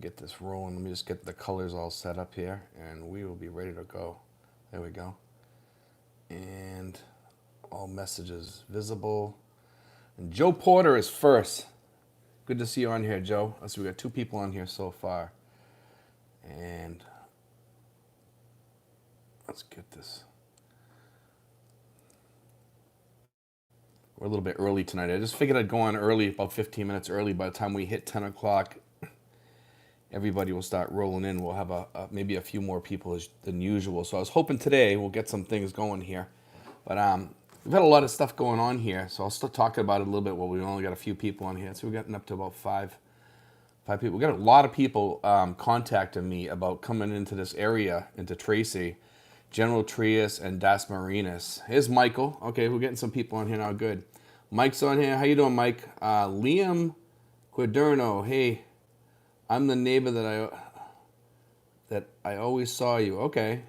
Get this rolling. Let me just get the colors all set up here, and we will be ready to go. There we go. And all messages visible. And Joe Porter is first. Good to see you on here, Joe. Let's see, we got 2 people on here so far. And let's get this. We're a little bit early tonight. I just figured I'd go on early, about 15 minutes early. By the time we hit 10 o'clock, everybody will start rolling in. We'll have maybe a few more people than usual. So I was hoping today we'll get some things going here. But we've had a lot of stuff going on here, so I'll still talk about it a little bit. Well, we only got a few people on here, so we've gotten up to about five people. We got a lot of people contacting me about coming into this area, into Tracy, General Trias, and Das Marinas. Here's Michael. Okay, we're getting some people on here now. Good. Mike's on here. How you doing, Mike? Liam Quaderno. Hey, I'm the neighbor that I always saw you. Okay.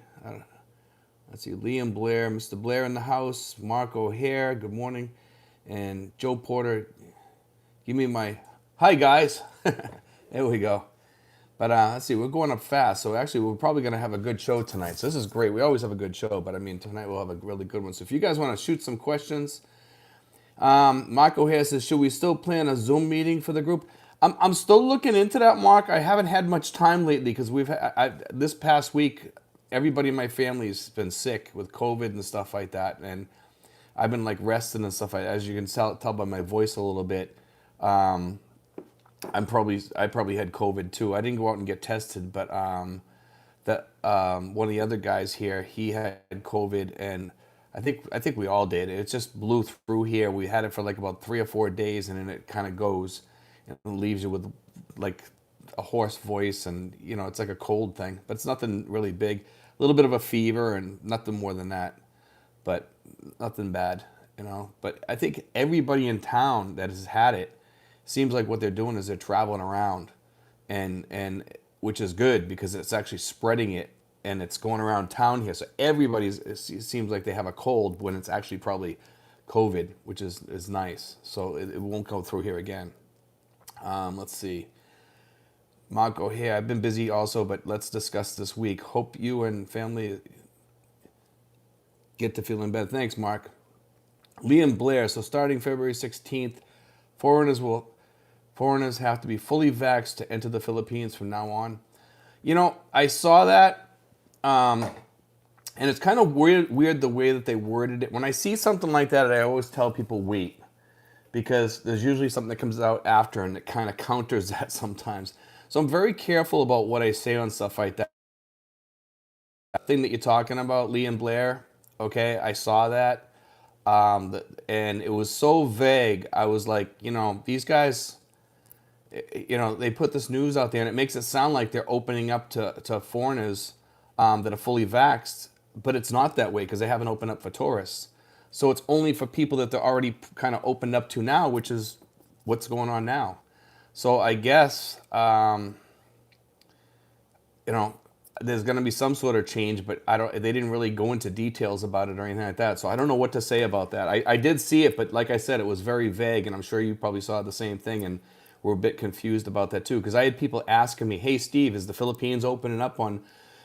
Let's see. Liam Blair, Mr. Blair in the house. Mark O'Hare. Good morning. And Joe Porter. Give me my hi, guys. There we go. But let's see, we're going up fast. So actually, we're probably going to have a good show tonight. So this is great. We always have a good show, but I mean, tonight we'll have a really good one. So if you guys want to shoot some questions, Mark O'Hare says, should we still plan a Zoom meeting for the group? I'm still looking into that, Mark. I haven't had much time lately because this past week, everybody in my family's been sick with COVID and stuff like that. And I've been like resting and stuff like that. As you can tell by my voice a little bit. I probably had COVID too. I didn't go out and get tested, but one of the other guys here, he had COVID, and I think we all did. It just blew through here. We had it for like about 3 or 4 days, and then it kind of goes and leaves you with like a hoarse voice, and it's like a cold thing, but it's nothing really big. A little bit of a fever and nothing more than that, but nothing bad. But I think everybody in town that has had it, seems like what they're doing is they're traveling around, and which is good because it's actually spreading it and it's going around town here. So it seems like they have a cold when it's actually probably COVID, which is nice. So it won't go through here again. Let's see. Marco here. I've been busy also, but let's discuss this week. Hope you and family get to feeling better. Thanks, Mark. Liam Blair. So starting February 16th, Foreigners have to be fully vaxxed to enter the Philippines from now on. I saw that, and it's kind of weird the way that they worded it. When I see something like that, I always tell people wait, because there's usually something that comes out after, and it kind of counters that sometimes. So I'm very careful about what I say on stuff like that. That thing that you're talking about, Lee and Blair, okay, I saw that, and it was so vague. I was like, these guys, they put this news out there and it makes it sound like they're opening up to foreigners that are fully vaxxed, but it's not that way because they haven't opened up for tourists. So it's only for people that they're already kind of opened up to now, which is what's going on now. So I guess, there's going to be some sort of change, but they didn't really go into details about it or anything like that. So I don't know what to say about that. I did see it, but like I said, it was very vague, and I'm sure you probably saw the same thing, and were a bit confused about that too. Because I had people asking me, hey, Steve, is the Philippines opening up on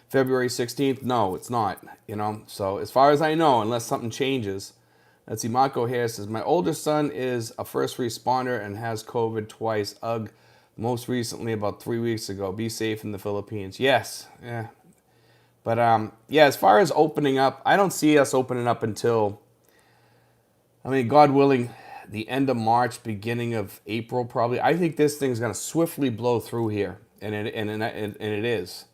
February 16th? No, it's not, So as far as I know, unless something changes. Let's see, Marco Harris says, my older son is a first responder and has COVID twice. Ugh. Most recently, about 3 weeks ago. Be safe in the Philippines. Yes, yeah. But yeah, as far as opening up, I don't see us opening up until, God willing, the end of March, beginning of April, probably. I think this thing's going to swiftly blow through here, and it is.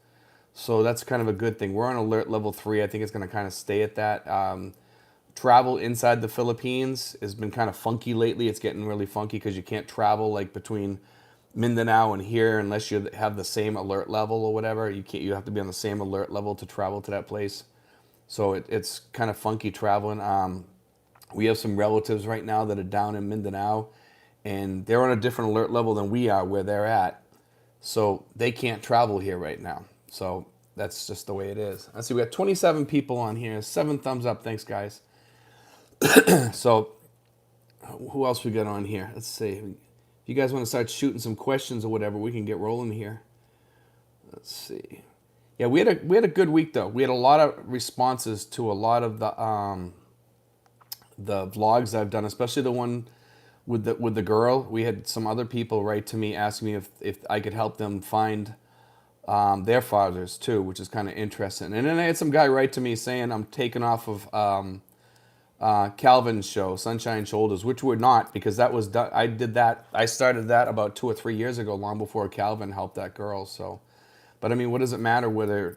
So that's kind of a good thing. We're on alert level 3. I think it's going to kind of stay at that. Travel inside the Philippines has been kind of funky lately. It's getting really funky because you can't travel like between Mindanao and here unless you have the same alert level or whatever. You have to be on the same alert level to travel to that place. So it's kind of funky traveling. We have some relatives right now that are down in Mindanao, and they're on a different alert level than we are where they're at. So they can't travel here right now. So that's just the way it is. Let's see, we got 27 people on here. 7 thumbs up. Thanks, guys. So who else we got on here? Let's see. If you guys want to start shooting some questions or whatever, we can get rolling here. Let's see. Yeah, we had a good week though. We had a lot of responses to a lot of the vlogs I've done, especially the one with the girl. We had some other people write to me asking me if I could help them find their fathers too, which is kind of interesting. And then I had some guy write to me saying I'm taken off of Calvin's show, Sunshine Shoulders, which we're not because that was done. I did that. I started that about 2 or 3 years ago, long before Calvin helped that girl. So, but I mean, what does it matter whether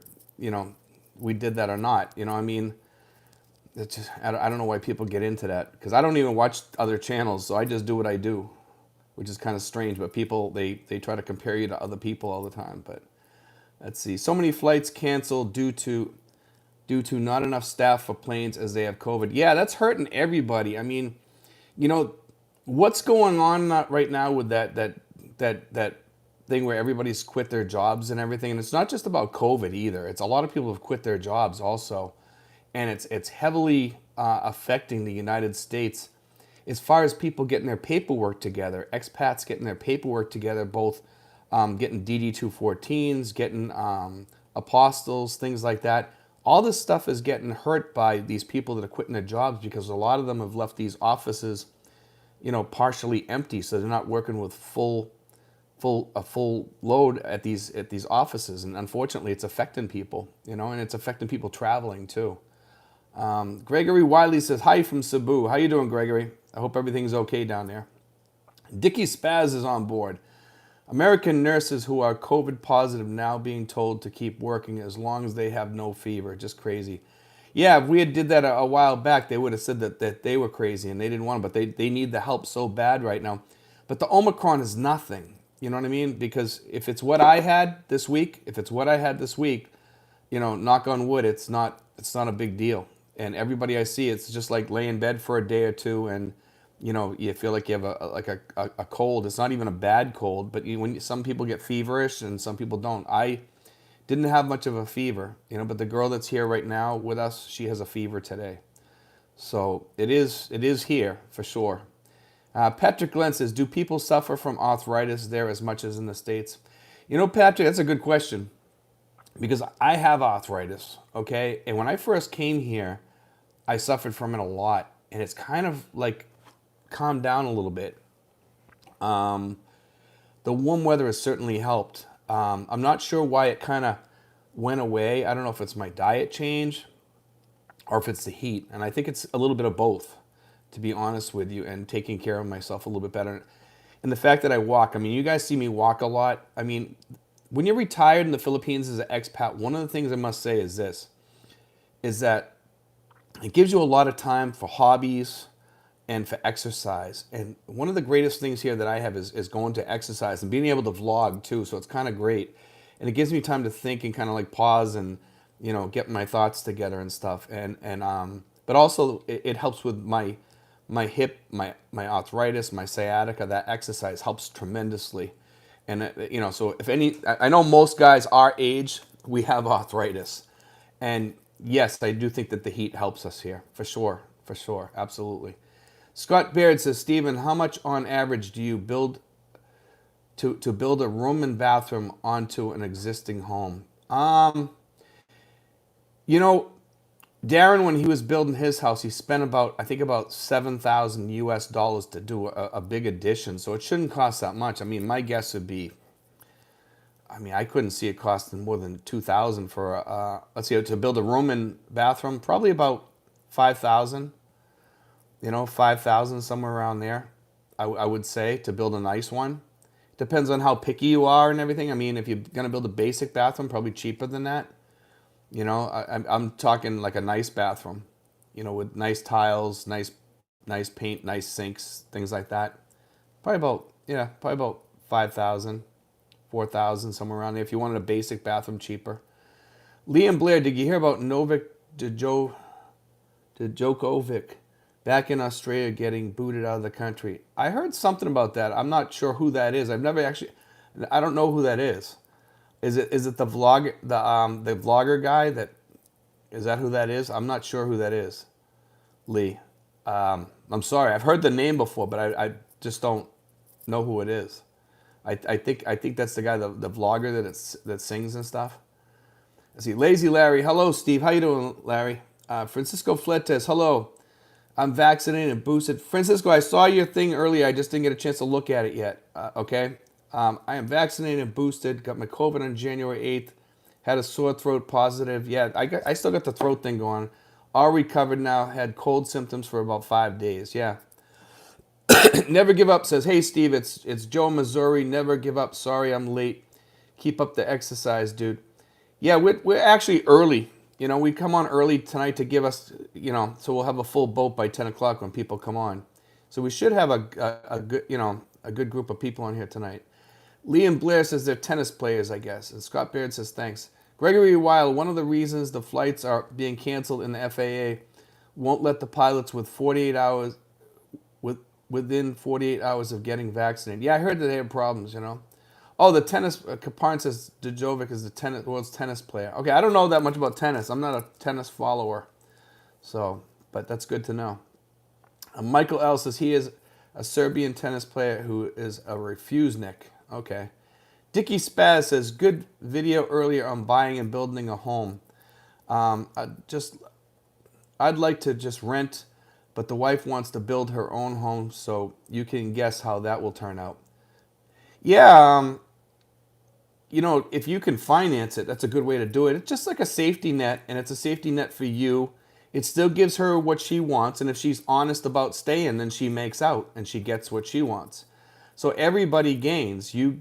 we did that or not? I mean, it's just I don't know why people get into that because I don't even watch other channels, so I just do what I do, which is kind of strange. But people they try to compare you to other people all the time. But let's see, so many flights canceled due to not enough staff for planes as they have COVID. Yeah, that's hurting everybody. I mean, you know, what's going on right now with that thing where everybody's quit their jobs and everything, and it's not just about COVID either. It's a lot of people have quit their jobs also, and it's heavily affecting the United States as far as people getting their paperwork together. Expats getting their paperwork together, both getting DD-214s, getting apostles, things like that. All this stuff is getting hurt by these people that are quitting their jobs because a lot of them have left these offices, partially empty, so they're not working with a full load at these offices, and unfortunately, it's affecting people, and it's affecting people traveling too. Gregory Wiley says hi from Cebu. How you doing, Gregory? I hope everything's okay down there. Dickie Spaz is on board. American nurses who are COVID positive now being told to keep working as long as they have no fever. Just crazy. Yeah, if we had did that a while back, they would have said that they were crazy and they didn't want it, but they need the help so bad right now. But the Omicron is nothing. You know what I mean? Because if it's what I had this week, knock on wood, it's not a big deal. And everybody I see, it's just like lay in bed for a day or two and you feel like you have a cold. It's not even a bad cold, but when some people get feverish and some people don't. I didn't have much of a fever, but the girl that's here right now with us, she has a fever today. So it is here for sure. Patrick Glenn says, do people suffer from arthritis there as much as in the States? Patrick, that's a good question because I have arthritis, okay? And when I first came here, I suffered from it a lot. And it's kind of like calmed down a little bit. The warm weather has certainly helped. I'm not sure why it kind of went away. I don't know if it's my diet change or if it's the heat. And I think it's a little bit of both, to be honest with you, and taking care of myself a little bit better. And the fact that I walk, I mean, you guys see me walk a lot. I mean, when you're retired in the Philippines as an expat, one of the things I must say is this, is that it gives you a lot of time for hobbies and for exercise. And one of the greatest things here that I have is going to exercise and being able to vlog too. So it's kind of great. And it gives me time to think and kind of like pause and, get my thoughts together and stuff. But also it helps with my hip, my arthritis, my sciatica. That exercise helps tremendously. And, so I know most guys our age, we have arthritis. And yes, I do think that the heat helps us here, for sure, absolutely. Scott Baird says, Stephen, how much on average do you build to build a room and bathroom onto an existing home? Darren, when he was building his house, he spent about $7,000 to do a big addition. So it shouldn't cost that much. I mean, my guess would be, I couldn't see it costing more than $2,000 for to build a room and bathroom. Probably about $5,000. 5,000, somewhere around there, I would say, to build a nice one. Depends on how picky you are and everything. I mean, if you're going to build a basic bathroom, probably cheaper than that. I'm talking like a nice bathroom, with nice tiles, nice paint, nice sinks, things like that. Probably about 5,000, 4,000, somewhere around there. If you wanted a basic bathroom, cheaper. Liam Blair, did you hear about Novak Djokovic back in Australia getting booted out of the country? I heard something about that. I'm not sure who that is. I don't know who that is. Is it the vlogger guy is that who that is? I'm not sure who that is, Lee. I'm sorry. I've heard the name before, but I just don't know who it is. I think that's the guy, the vlogger that sings and stuff. Let's see, Lazy Larry. Hello, Steve. How you doing, Larry? Francisco Fletes. Hello. I'm vaccinated and boosted. Francisco, I saw your thing earlier. I just didn't get a chance to look at it yet. Okay. I am vaccinated and boosted. Got my COVID on January 8th. Had a sore throat positive. Yeah, I still got the throat thing going. All recovered now. Had cold symptoms for about 5 days. Yeah. Never give up says, hey, Steve, it's Joe, Missouri. Never give up. Sorry I'm late. Keep up the exercise, dude. Yeah, we're actually early. We come on early tonight to give us, so we'll have a full boat by 10 o'clock when people come on. So we should have a good, a good group of people on here tonight. Liam Blair says they're tennis players, I guess. And Scott Baird says thanks. Gregory Weil, one of the reasons the flights are being canceled in the FAA won't let the pilots within 48 hours of getting vaccinated. Yeah, I heard that they have problems, Oh, the tennis, Kaparn says Djokovic is the world's tennis player. Okay, I don't know that much about tennis. I'm not a tennis follower. So, but that's good to know. Michael L. says he is a Serbian tennis player who is a refusenik. Okay. Dickie Spaz says, good video earlier on buying and building a home. I'd like to just rent, but the wife wants to build her own home, so you can guess how that will turn out. Yeah, if you can finance it, that's a good way to do it. It's just like a safety net, and it's a safety net for you. It still gives her what she wants, and if she's honest about staying, then she makes out, and she gets what she wants. So everybody gains. You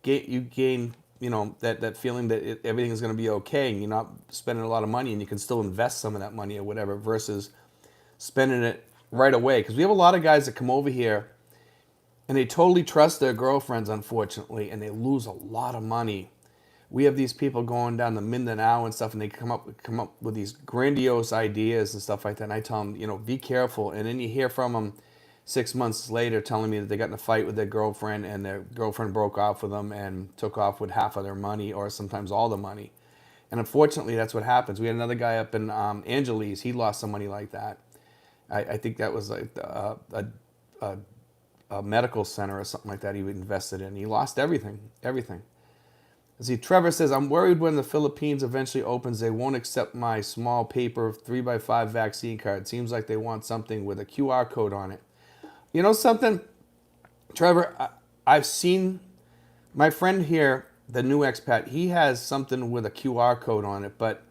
gain, that feeling that everything is going to be okay, and you're not spending a lot of money, and you can still invest some of that money or whatever, versus spending it right away. Because we have a lot of guys that come over here, and they totally trust their girlfriends, unfortunately, and they lose a lot of money. We have these people going down the Mindanao and stuff, and they come up with these grandiose ideas and stuff like that. And I tell them, be careful. And then you hear from them 6 months later telling me that they got in a fight with their girlfriend, and their girlfriend broke off with them and took off with half of their money, or sometimes all the money. And unfortunately, that's what happens. We had another guy up in Angeles. He lost some money like that. I think that was like a medical center or something like that he invested in. He lost everything. See, Trevor says, I'm worried when the Philippines eventually opens, they won't accept my small paper 3x5 vaccine card. Seems like they want something with a QR code on it. You know something, Trevor? I've seen my friend here, the new expat, he has something with a QR code on it, but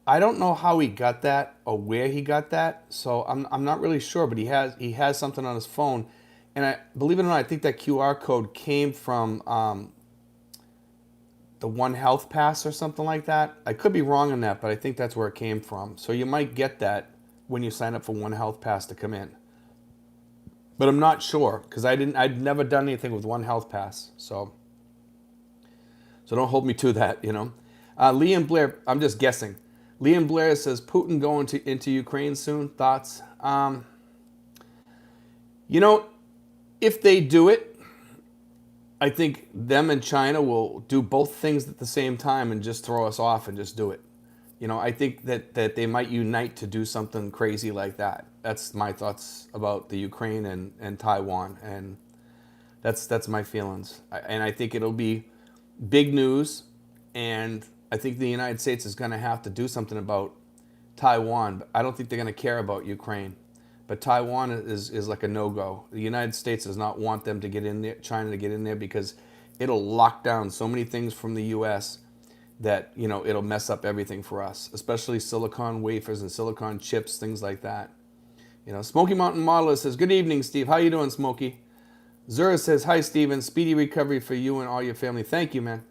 I don't know how he got that or where he got that, so I'm not really sure, but he has something on his phone. And believe it or not, I think that QR code came from the One Health Pass or something like that. I could be wrong on that, but I think that's where it came from. So you might get that when you sign up for One Health Pass to come in. But I'm not sure, because I'd never done anything with One Health Pass. So don't hold me to that, Liam Blair, I'm just guessing. Liam Blair says, Putin going into Ukraine soon? Thoughts? If they do it, I think them and China will do both things at the same time and just throw us off and just do it. I think that they might unite to do something crazy like that. That's my thoughts about the Ukraine and Taiwan, and that's my feelings. And I think it'll be big news, and I think the United States is going to have to do something about Taiwan, but I don't think they're going to care about Ukraine. But Taiwan is like a no-go. The United States does not want them to get in there, China to get in there, because it'll lock down so many things from the U.S. that, it'll mess up everything for us, especially silicon wafers and silicon chips, things like that. Smoky Mountain Modeler says, good evening, Steve. How you doing, Smoky? Zura says, hi, Steven. Speedy recovery for you and all your family. Thank you, man.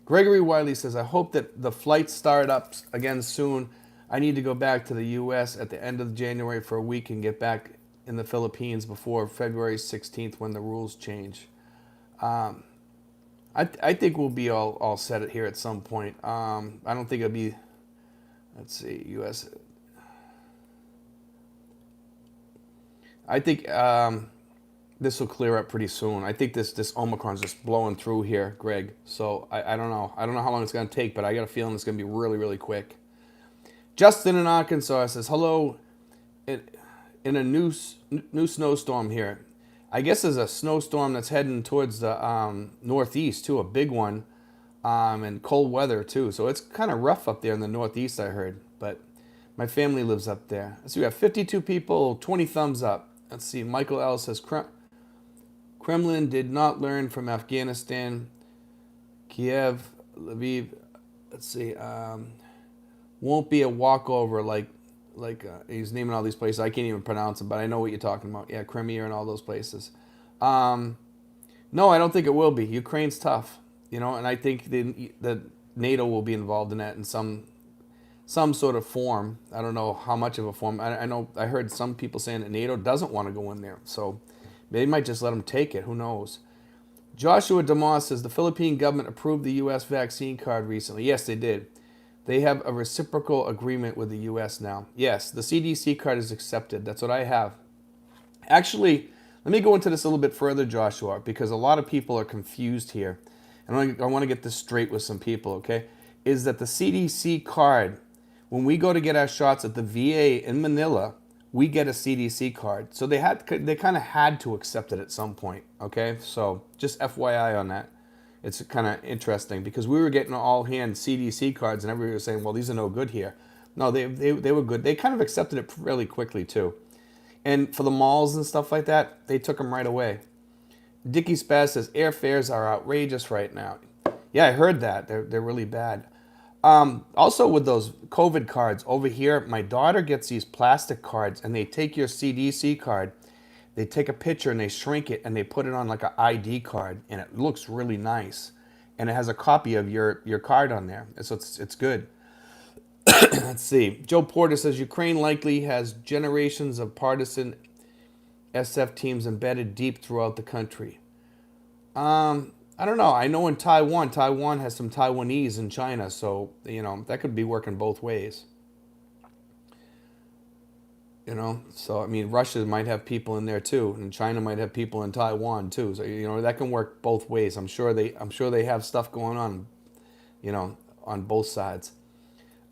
Gregory Wiley says, I hope that the flights start up again soon. I need to go back to the U.S. at the end of January for a week and get back in the Philippines before February 16th when the rules change. I think we'll be all set here at some point. I don't think it'll be, let's see, U.S. I think this will clear up pretty soon. I think this Omicron's just blowing through here, Greg. So I don't know. I don't know how long it's going to take, but I got a feeling it's going to be really, really quick. Justin in Arkansas says, hello, in a new snowstorm here. I guess there's a snowstorm that's heading towards the northeast too, a big one, and cold weather too. So it's kind of rough up there in the northeast, I heard. But my family lives up there. So we have 52 people, 20 thumbs up. Let's see. Michael L says Kremlin did not learn from Afghanistan, Kiev, Lviv. Let's see. Won't be a walkover like he's naming all these places. I can't even pronounce them, but I know what you're talking about. Yeah, Crimea and all those places. No, I don't think it will be. Ukraine's tough, and I think the NATO will be involved in that in some sort of form. I don't know how much of a form. I know I heard some people saying that NATO doesn't want to go in there, so they might just let them take it. Who knows? Joshua DeMoss says the Philippine government approved the U.S. vaccine card recently. Yes, they did. They have a reciprocal agreement with the U.S. now. Yes, the CDC card is accepted. That's what I have. Actually, let me go into this a little bit further, Joshua, because a lot of people are confused here. And I want to get this straight with some people, okay? Is that the CDC card, when we go to get our shots at the VA in Manila, we get a CDC card. So they kind of had to accept it at some point, okay? So just FYI on that. It's kind of interesting because we were getting all hand CDC cards and everybody was saying, well, these are no good here. No, they were good. They kind of accepted it really quickly too. And for the malls and stuff like that, they took them right away. Dickie Spaz says, airfares are outrageous right now. Yeah, I heard that. They're really bad. Also with those COVID cards over here, my daughter gets these plastic cards and they take your CDC card, they take a picture and they shrink it and they put it on like an ID card and it looks really nice. And it has a copy of your card on there. So it's good. Let's see. Joe Porter says Ukraine likely has generations of partisan SF teams embedded deep throughout the country. I don't know. I know in Taiwan has some Taiwanese in China, so that could be working both ways. So I mean, Russia might have people in there too, and China might have people in Taiwan too. So that can work both ways. I'm sure they have stuff going on, on both sides.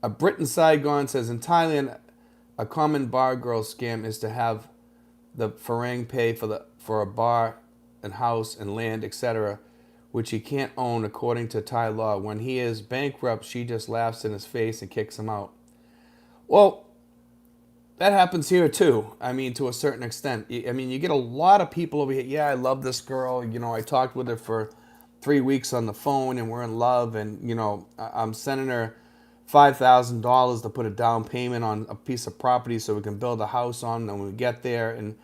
A Britain Saigon says in Thailand, a common bar girl scam is to have the Farang pay for a bar and house and land, etc., which he can't own according to Thai law. When he is bankrupt, she just laughs in his face and kicks him out. Well, that happens here too. I mean, to a certain extent. I mean, you get a lot of people over here. Yeah, I love this girl. I talked with her for 3 weeks on the phone and we're in love. And, I'm sending her $5,000 to put a down payment on a piece of property so we can build a house on when we get there. And,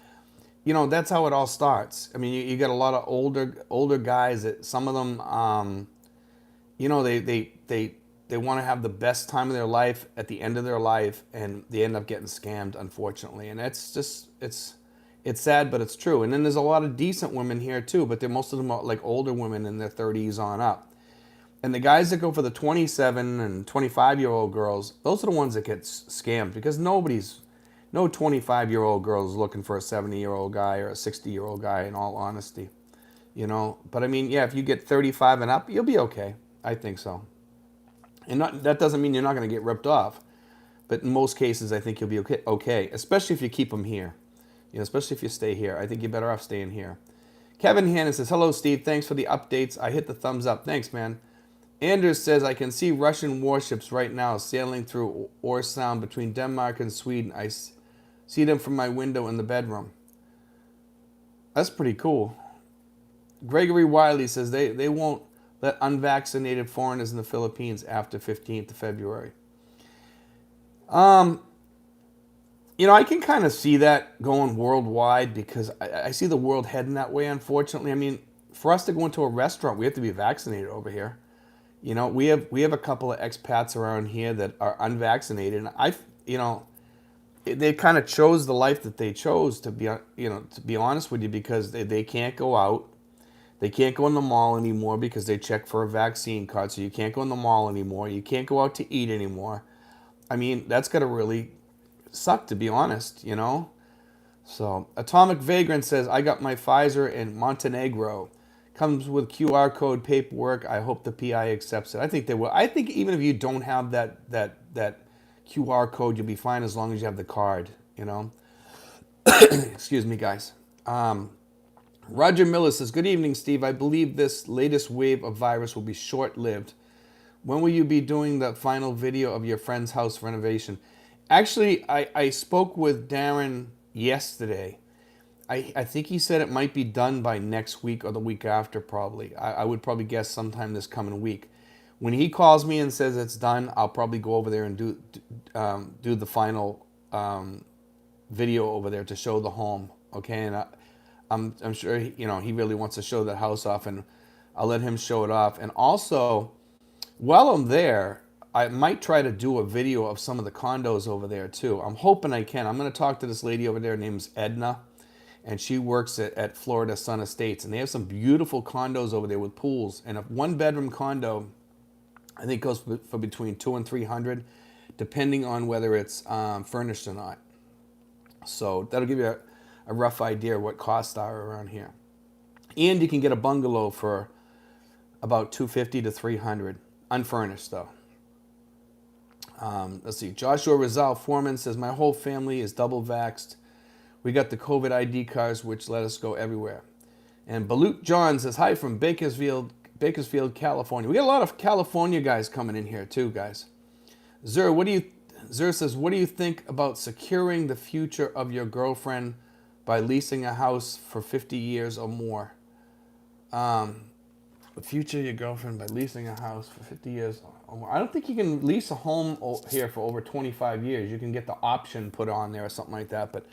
that's how it all starts. I mean, you got a lot of older guys that some of them, they want to have the best time of their life at the end of their life, and they end up getting scammed, unfortunately. And it's sad, but it's true. And then there's a lot of decent women here too, but most of them are like older women in their 30s on up. And the guys that go for the 27 and 25-year-old girls, those are the ones that get scammed because no 25-year-old girl is looking for a 70-year-old guy or a 60-year-old guy, in all honesty. But I mean, yeah, if you get 35 and up, you'll be okay. I think so. And that doesn't mean you're not going to get ripped off. But in most cases, I think you'll be okay, especially if you keep them here. Especially if you stay here. I think you're better off staying here. Kevin Hannon says, hello, Steve. Thanks for the updates. I hit the thumbs up. Thanks, man. Anders says, I can see Russian warships right now sailing through Ore Sound between Denmark and Sweden. I see them from my window in the bedroom. That's pretty cool. Gregory Wiley says they won't let unvaccinated foreigners in the Philippines after 15th of February. I can kind of see that going worldwide because I see the world heading that way, unfortunately. I mean, for us to go into a restaurant, we have to be vaccinated over here. We have a couple of expats around here that are unvaccinated, and they kind of chose the life that they chose, to be honest with you, because they can't go out. They can't go in the mall anymore because they check for a vaccine card, so you can't go in the mall anymore. You can't go out to eat anymore. I mean, that's got to really suck, to be honest, So, Atomic Vagrant says, I got my Pfizer in Montenegro. Comes with QR code paperwork. I hope the PI accepts it. I think they will. I think even if you don't have that QR code, you'll be fine as long as you have the card, Excuse me, guys. Roger Miller says, good evening, Steve. I believe this latest wave of virus will be short-lived. When will you be doing the final video of your friend's house renovation? Actually, I spoke with Darren yesterday. I think he said it might be done by next week or the week after, probably. I would probably guess sometime this coming week. When he calls me and says it's done, I'll probably go over there and do the final video over there to show the home. Okay, and I'm sure he really wants to show that house off, and I'll let him show it off. And also, while I'm there, I might try to do a video of some of the condos over there too. I'm hoping I can. I'm going to talk to this lady over there. Her name's Edna, and she works at Florida Sun Estates, and they have some beautiful condos over there with pools. And a one-bedroom condo, I think, goes for between $200 and $300, depending on whether it's furnished or not. So that'll give you a rough idea of what costs are around here. And you can get a bungalow for about $250 to $300, unfurnished though. Let's see. Joshua Rizal Foreman says, my whole family is double vaxxed. We got the COVID ID cards, which let us go everywhere. And Balut John says, hi from Bakersfield, California. We got a lot of California guys coming in here too, guys. Zur says, what do you think about securing the future of your girlfriend by leasing a house for 50 years or more? The future of your girlfriend by leasing a house for 50 years or more. I don't think you can lease a home here for over 25 years. You can get the option put on there or something like that, but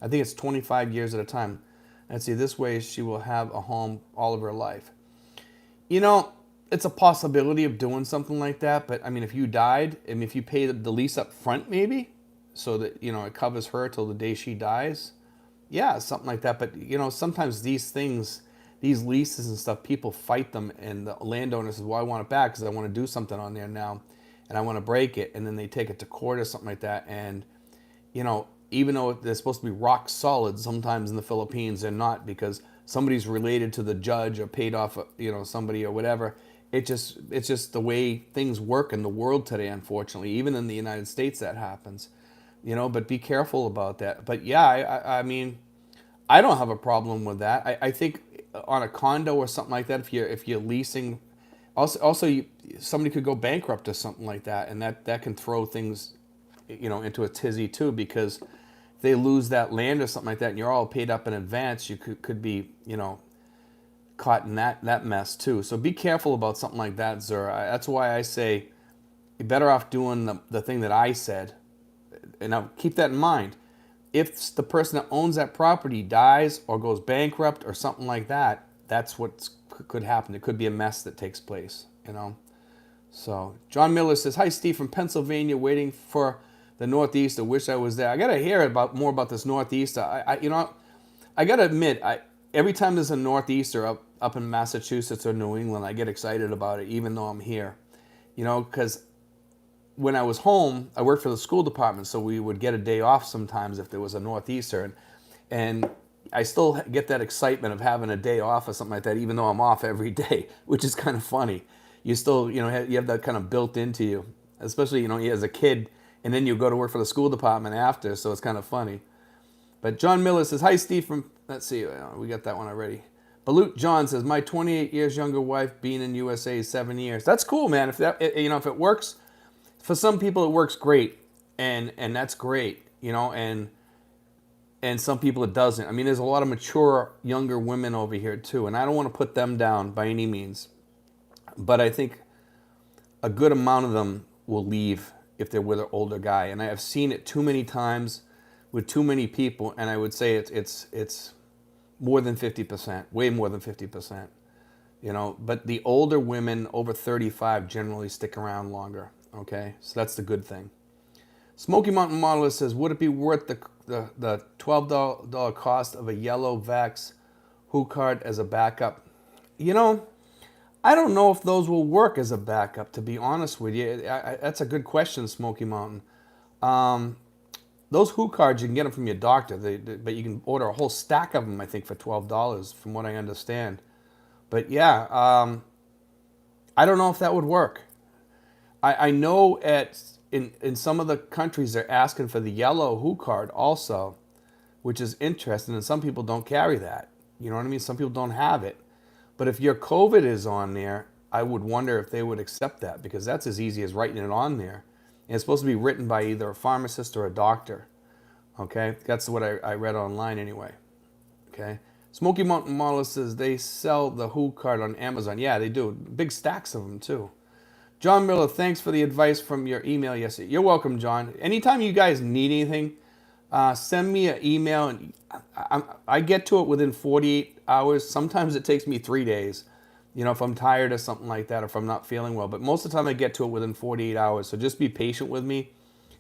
I think it's 25 years at a time. And see, this way she will have a home all of her life. It's a possibility of doing something like that, but I mean, if you died, and if you pay the lease up front, maybe, so that, it covers her till the day she dies, yeah, something like that. But, sometimes these things, these leases and stuff, people fight them, and the landowner says, well, I want it back because I want to do something on there now, and I want to break it, and then they take it to court or something like that, and, even though they're supposed to be rock solid, sometimes in the Philippines, they're not, because somebody's related to the judge or paid off, somebody or whatever. It's just the way things work in the world today, unfortunately. Even in the United States, that happens, but be careful about that. But yeah, I mean, I don't have a problem with that. I think on a condo or something like that, if you're leasing, also somebody could go bankrupt or something like that, and that can throw things, into a tizzy too, because if they lose that land or something like that, and you're all paid up in advance, you could be, caught in that mess too. So be careful about something like that, Zur. That's why I say you're better off doing the thing that I said. And now keep that in mind. If the person that owns that property dies or goes bankrupt or something like that, that's what could happen. It could be a mess that takes place, So John Miller says, hi, Steve from Pennsylvania, waiting for the Northeast. I wish I was there. I got to hear more about this Northeast. I got to admit, every time there's a Northeaster up in Massachusetts or New England, I get excited about it, even though I'm here. Because when I was home, I worked for the school department, so we would get a day off sometimes if there was a Northeaster. And I still get that excitement of having a day off or something like that, even though I'm off every day, which is kind of funny. You still, you have that kind of built into you, especially, as a kid, and then you go to work for the school department after, so it's kind of funny. But John Miller says, hi, Steve from, let's see, we got that one already. Balut John says, my 28 years younger wife being in USA 7 years. That's cool, man. If if it works, for some people it works great, and that's great, and some people it doesn't. I mean, there's a lot of mature younger women over here too, and I don't want to put them down by any means, but I think a good amount of them will leave if they're with an older guy, and I have seen it too many times with too many people, and I would say it's more than 50%, way more than 50%, but the older women over 35 generally stick around longer, okay? So that's the good thing. Smoky Mountain Modeler says, would it be worth the $12 cost of a yellow Vax Who card as a backup? I don't know if those will work as a backup, to be honest with you. That's a good question, Smoky Mountain. Those Who cards, you can get them from your doctor, but you can order a whole stack of them, I think, for $12, from what I understand. But yeah, I don't know if that would work. I know in some of the countries they're asking for the yellow Who card also, which is interesting, and some people don't carry that. You know what I mean? Some people don't have it. But if your COVID is on there, I would wonder if they would accept that, because that's as easy as writing it on there. And it's supposed to be written by either a pharmacist or a doctor. Okay? That's what I read online anyway. Okay? Smoky Mountain Model says they sell the Who card on Amazon. Yeah, they do. Big stacks of them too. John Miller, thanks for the advice from your email yesterday. You're welcome, John. Anytime you guys need anything, send me an email, and I get to it within 48 hours. Sometimes it takes me 3 days, if I'm tired or something like that, or if I'm not feeling well. But most of the time I get to it within 48 hours. So just be patient with me.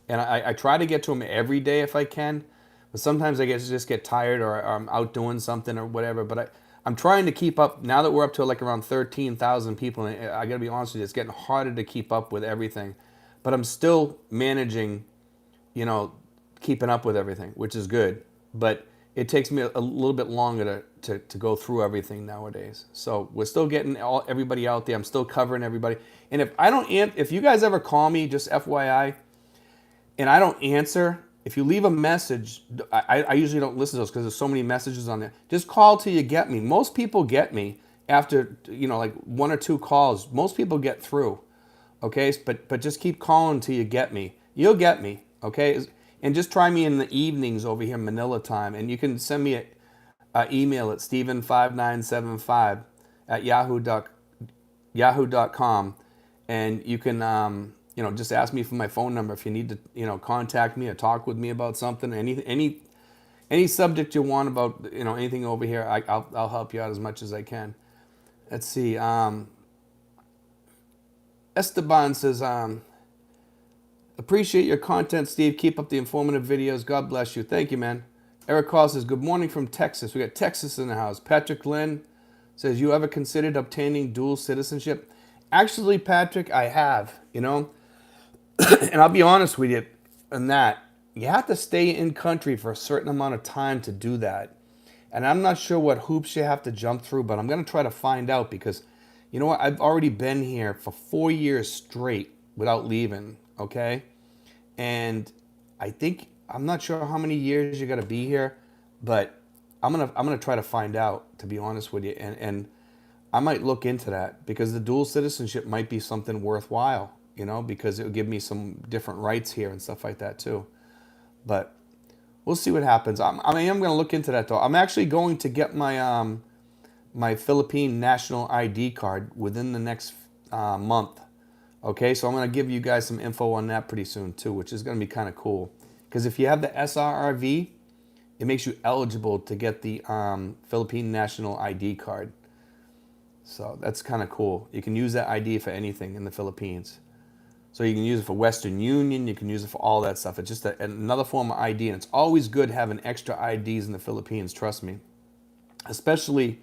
And I try to get to them every day if I can. But sometimes I just get tired, or I'm out doing something or whatever. But I'm trying to keep up. Now that we're up to like around 13,000 people, and I got to be honest with you, it's getting harder to keep up with everything. But I'm still managing, keeping up with everything, which is good. But it takes me a little bit longer to go through everything nowadays. So we're still getting everybody out there. I'm still covering everybody. And if you guys ever call me, just FYI, and I don't answer, if you leave a message, I usually don't listen to those because there's so many messages on there. Just call till you get me. Most people get me after, like 1 or 2 calls. Most people get through, okay? But just keep calling till you get me. You'll get me, okay? And just try me in the evenings over here in Manila time. And you can send me an email at steven5975 at yahoo.com. And you can, just ask me for my phone number if you need to, contact me or talk with me about something. Any subject you want about, anything over here, I'll help you out as much as I can. Let's see. Esteban says, appreciate your content, Steve. Keep up the informative videos. God bless you. Thank you, man. Eric Hall says, good morning from Texas. We got Texas in the house. Patrick Lynn says, you ever considered obtaining dual citizenship? Actually, Patrick, I have, and I'll be honest with you on that. You have to stay in country for a certain amount of time to do that. And I'm not sure what hoops you have to jump through, but I'm going to try to find out, because, you know what? I've already been here for 4 years straight without leaving, okay? And I'm not sure how many years you got to be here, but I'm gonna try to find out, to be honest with you. And I might look into that, because the dual citizenship might be something worthwhile, because it will give me some different rights here and stuff like that too. But we'll see what happens. I am going to look into that though. I'm actually going to get my my Philippine national ID card within the next month. Okay, so I'm going to give you guys some info on that pretty soon too, which is going to be kind of cool. Because if you have the SRRV, it makes you eligible to get the Philippine national ID card. So that's kind of cool. You can use that ID for anything in the Philippines. So you can use it for Western Union, you can use it for all that stuff. It's just another form of ID, and it's always good having extra IDs in the Philippines, trust me. Especially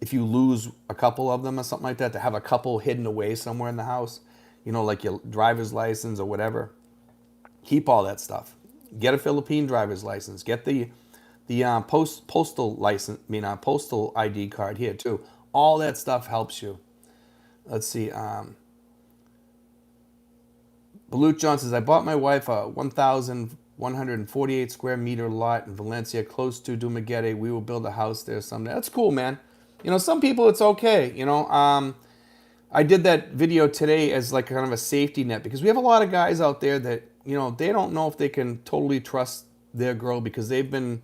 if you lose a couple of them or something like that, to have a couple hidden away somewhere in the house, like your driver's license or whatever. Keep all that stuff. Get a Philippine driver's license. Get the postal license, postal ID card here too. All that stuff helps you. Let's see. Balut John says, I bought my wife a 1,148 square meter lot in Valencia, close to Dumaguete. We will build a house there someday. That's cool, man. Some people it's okay. I did that video today as like kind of a safety net, because we have a lot of guys out there that, they don't know if they can totally trust their girl, because they've been,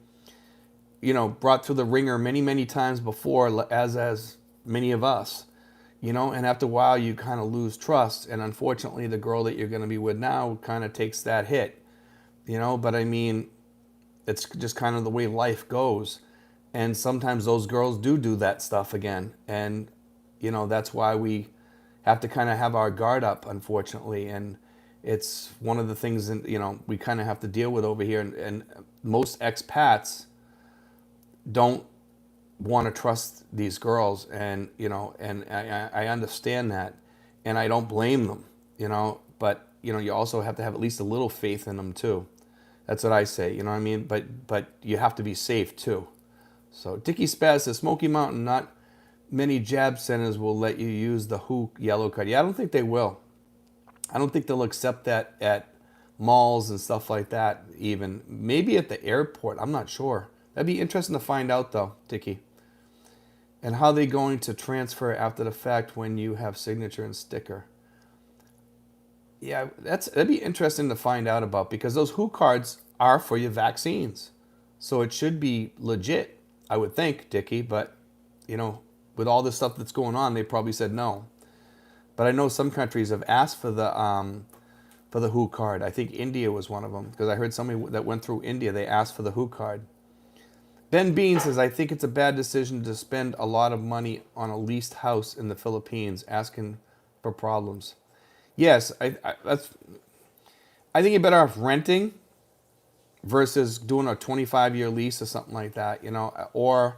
brought through the ringer many, many times before, as many of us. And after a while you kind of lose trust, and unfortunately the girl that you're going to be with now kind of takes that hit, but it's just kind of the way life goes, and sometimes those girls do that stuff again, and that's why we have to kind of have our guard up, unfortunately, and it's one of the things that we kind of have to deal with over here, and most expats don't want to trust these girls, and I understand that, and I don't blame them, but you also have to have at least a little faith in them too. That's what I say, what I mean? But you have to be safe too. So Dickie Spaz says, Smoky Mountain, not many jab centers will let you use the Who yellow card. Yeah, I don't think they will. I don't think they'll accept that at malls and stuff like that even. Maybe at the airport, I'm not sure. That'd be interesting to find out though, Dickie. And how they going to transfer after the fact when you have signature and sticker? Yeah, that'd be interesting to find out about because those WHO cards are for your vaccines. So it should be legit, I would think, Dickie, but you know, with all this stuff that's going on, they probably said no. But I know some countries have asked for the WHO card. I think India was one of them because I heard somebody that went through India, they asked for the WHO card. Ben Bean says, I think it's a bad decision to spend a lot of money on a leased house in the Philippines, asking for problems. Yes, I think you're better off renting versus doing a 25-year lease or something like that, you know, or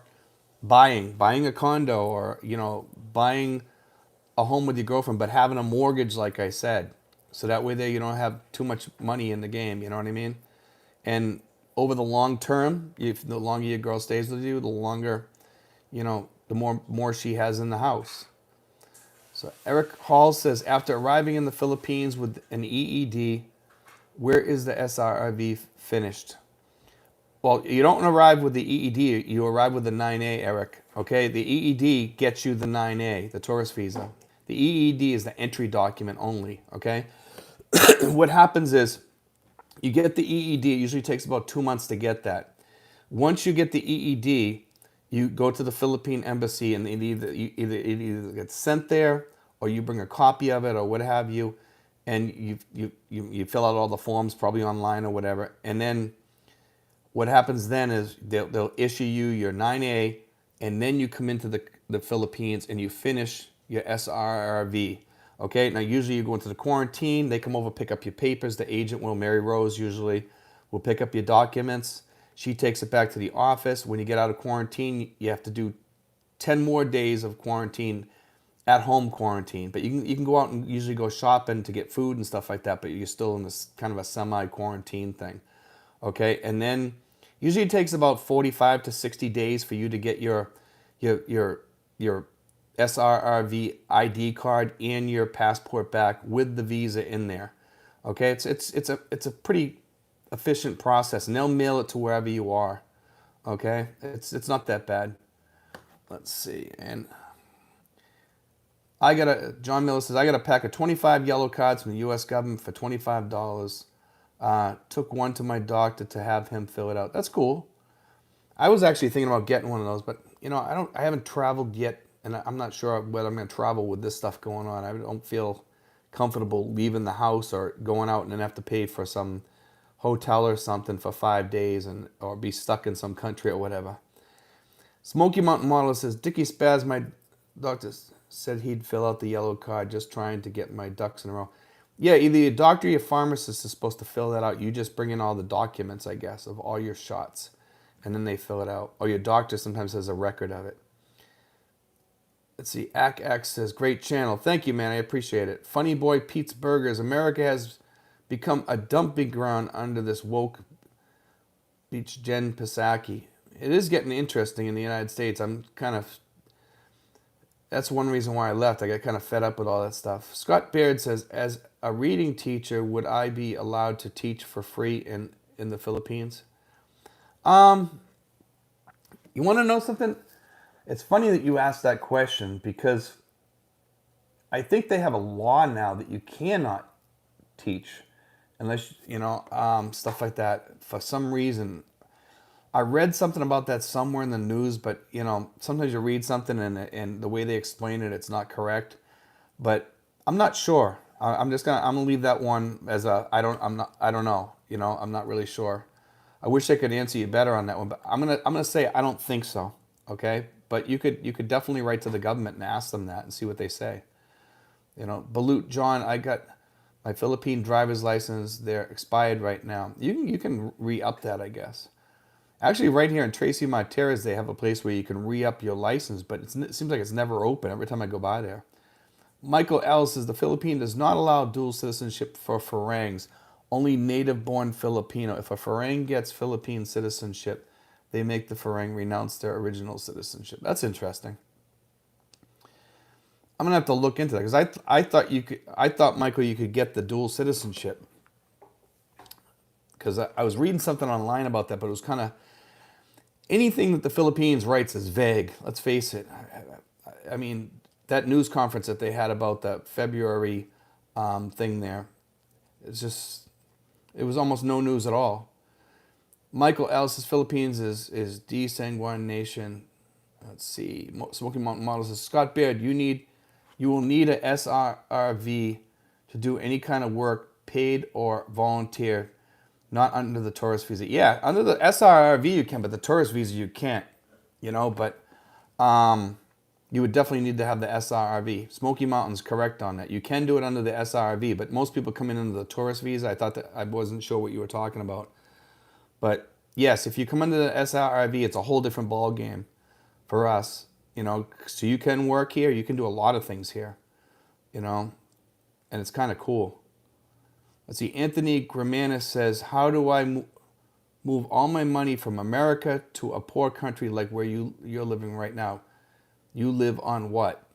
buying a condo or, you know, buying a home with your girlfriend, but having a mortgage, like I said, so that way there you don't have too much money in the game. You know what I mean? And over the long term, if the longer your girl stays with you, the longer, you know, the more she has in the house. So Eric Hall says, after arriving in the Philippines with an EED, where is the SRRV finished? Well, you don't arrive with the EED, you arrive with the 9A, Eric. Okay, the EED gets you the 9A, the tourist visa. The EED is the entry document only, okay? What happens is you get the EED, it usually takes about 2 months to get that. Once you get the EED, you go to the Philippine embassy and it either gets sent there or you bring a copy of it or what have you, and you fill out all the forms, probably online or whatever. And then what happens then is they'll issue you your 9A, and then you come into the Philippines and you finish your SRRV. Okay, now usually you go into the quarantine, they come over, pick up your papers, the agent will, Mary Rose usually, will pick up your documents. She takes it back to the office. When you get out of quarantine, you have to do 10 more days of quarantine, at home quarantine. But you can go out and usually go shopping to get food and stuff like that, but you're still in this kind of a semi-quarantine thing. Okay, and then usually it takes about 45 to 60 days for you to get your SRRV ID card and your passport back with the visa in there. Okay, it's a pretty efficient process, and they'll mail it to wherever you are. Okay, it's not that bad. Let's see, and John Miller says, I got a pack of 25 yellow cards from the U.S. government for $25. Took one to my doctor to have him fill it out. That's cool. I was actually thinking about getting one of those, but you know, I haven't traveled yet, and I'm not sure whether I'm going to travel with this stuff going on. I don't feel comfortable leaving the house or going out and then have to pay for some hotel or something for 5 days or be stuck in some country or whatever. Smoky Mountain Model says, Dickie Spaz, my doctor said he'd fill out the yellow card, just trying to get my ducks in a row. Yeah, either your doctor or your pharmacist is supposed to fill that out. You just bring in all the documents, I guess, of all your shots, and then they fill it out. Or your doctor sometimes has a record of it. Let's see, ACX says, great channel. Thank you, man. I appreciate it. Funny Boy Pete's Burgers. America has become a dumping ground under this woke beach Jen Psaki. It is getting interesting in the United States. That's one reason why I left. I got kind of fed up with all that stuff. Scott Baird says, as a reading teacher, would I be allowed to teach for free in the Philippines? You want to know something? It's funny that you asked that question because I think they have a law now that you cannot teach unless, you know, stuff like that. For some reason, I read something about that somewhere in the news, but you know, sometimes you read something and the way they explain it, it's not correct. But I'm not sure. I'm gonna leave that one as I don't know. You know, I'm not really sure. I wish I could answer you better on that one, but I'm gonna say I don't think so. Okay, but you could definitely write to the government and ask them that and see what they say. You know, Balut John, I got my Philippine driver's license. They're expired right now. You can re-up that, I guess. Actually, right here in Tracy Martires, they have a place where you can re-up your license, but it seems like it's never open every time I go by there. Michael L. says, the Philippines does not allow dual citizenship for Farangs, only native-born Filipino. If a Farang gets Philippine citizenship, they make the Farang renounce their original citizenship. That's interesting. I'm gonna have to look into that because I thought Michael, you could get the dual citizenship because I was reading something online about that, but it was kind of anything that the Philippines writes is vague. Let's face it. I mean, that news conference that they had about the February thing there, it's just, it was almost no news at all. Michael L says Philippines is desanguine nation. Let's see. Smoky Mountain Model says Scott Baird, you will need a SRRV to do any kind of work, paid or volunteer, not under the tourist visa. Yeah, under the SRRV you can, but the tourist visa you can't. You know, but you would definitely need to have the SRRV. Smoky Mountain's correct on that. You can do it under the SRRV, but most people come in under the tourist visa. I thought that I wasn't sure what you were talking about. But yes, if you come under the SRRV, it's a whole different ball game for us. You know, so you can work here. You can do a lot of things here. You know, and it's kind of cool. Let's see. Anthony Gramanis says, "How do I move all my money from America to a poor country like where you're living right now? You live on what?"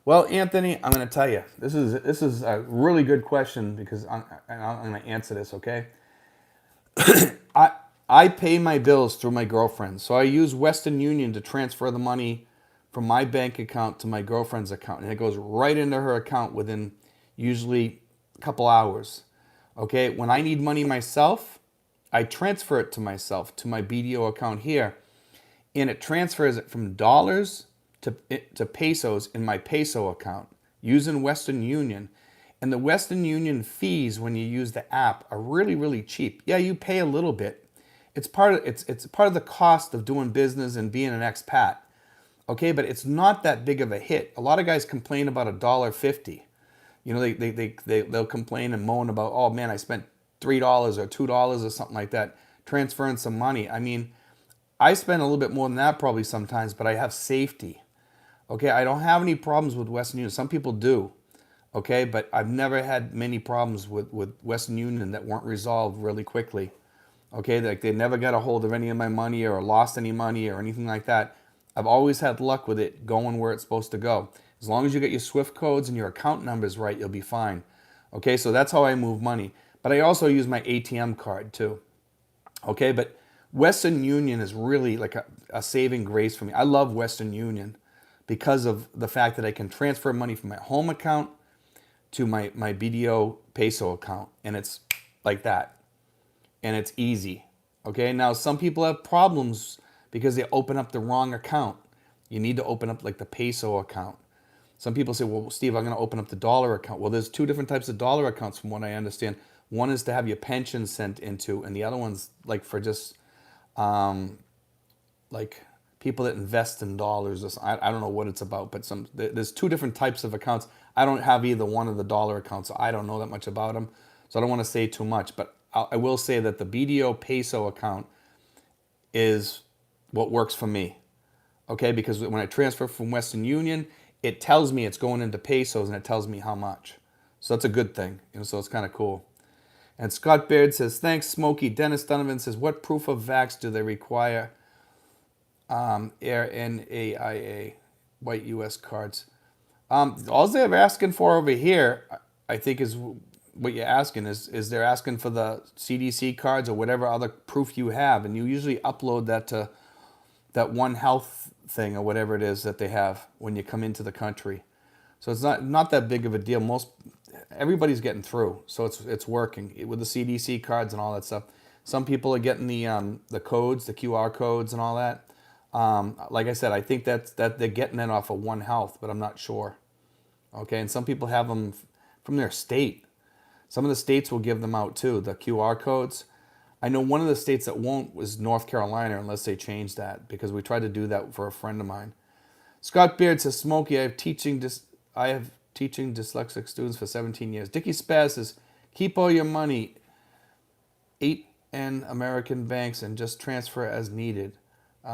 Well, Anthony, I'm going to tell you. This is a really good question because I'm going to answer this. Okay. I pay my bills through my girlfriend. So I use Western Union to transfer the money from my bank account to my girlfriend's account. And it goes right into her account within usually a couple hours. Okay, when I need money myself, I transfer it to myself, to my BDO account here. And it transfers it from dollars to pesos in my peso account using Western Union. And the Western Union fees when you use the app are really, really cheap. Yeah, you pay a little bit. It's part of the cost of doing business and being an expat. Okay, but it's not that big of a hit. A lot of guys complain about $1.50. You know, they'll complain and moan about, oh man, I spent $3 or $2 or something like that transferring some money. I mean, I spend a little bit more than that probably sometimes, but I have safety. Okay, I don't have any problems with Western Union. Some people do. Okay, but I've never had many problems with Western Union that weren't resolved really quickly. Okay, like they never got a hold of any of my money or lost any money or anything like that. I've always had luck with it going where it's supposed to go. As long as you get your SWIFT codes and your account numbers right, you'll be fine. Okay, so that's how I move money. But I also use my ATM card too. Okay, but Western Union is really like a saving grace for me. I love Western Union because of the fact that I can transfer money from my home account to my BDO peso account. And it's like that. And it's easy. Okay, now some people have problems because they open up the wrong account. You need to open up like the peso account. Some people say, well, Steve, I'm going to open up the dollar account. Well, there's two different types of dollar accounts from what I understand. One is to have your pension sent into, and the other one's like for just like people that invest in dollars. Or something. I don't know what it's about, but there's two different types of accounts. I don't have either one of the dollar accounts, so I don't know that much about them. So I don't want to say too much, but I will say that the BDO peso account is what works for me. Okay, because when I transfer from Western Union, it tells me it's going into pesos and it tells me how much. So that's a good thing. You know, so it's kind of cool. And Scott Baird says, thanks, Smokey. Dennis Donovan says, what proof of vax do they require? Air NAIA, white U.S. cards. All they're asking for over here, I think, is what you're asking is they're asking for the CDC cards or whatever other proof you have, and you usually upload that to that One Health thing or whatever it is that they have when you come into the country. So it's not that big of a deal. Everybody's getting through, so it's working with the CDC cards and all that stuff. Some people are getting the codes, the QR codes, and all that. Like I said, I think that they're getting it off of One Health, but I'm not sure. Okay, and some people have them from their state. Some of the states will give them out too, the QR codes. I know one of the states that won't was North Carolina unless they change that, because we tried to do that for a friend of mine. Scott Beard says, Smokey, I have teaching dyslexic students for 17 years. Dickie Spaz says, keep all your money, 8 in American banks, and just transfer as needed.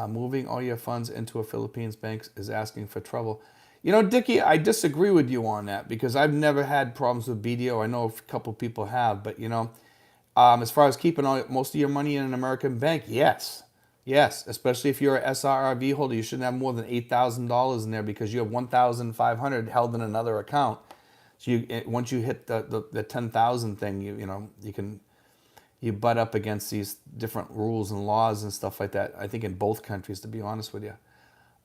Moving all your funds into a Philippines bank is asking for trouble. You know, Dickie, I disagree with you on that because I've never had problems with BDO. I know a couple people have, but you know, as far as keeping most of your money in an American bank, yes, especially if you're a SRRV holder, you shouldn't have more than $8,000 in there because you have $1,500 held in another account. So once you hit the 10,000 thing, you you butt up against these different rules and laws and stuff like that. I think in both countries, to be honest with you.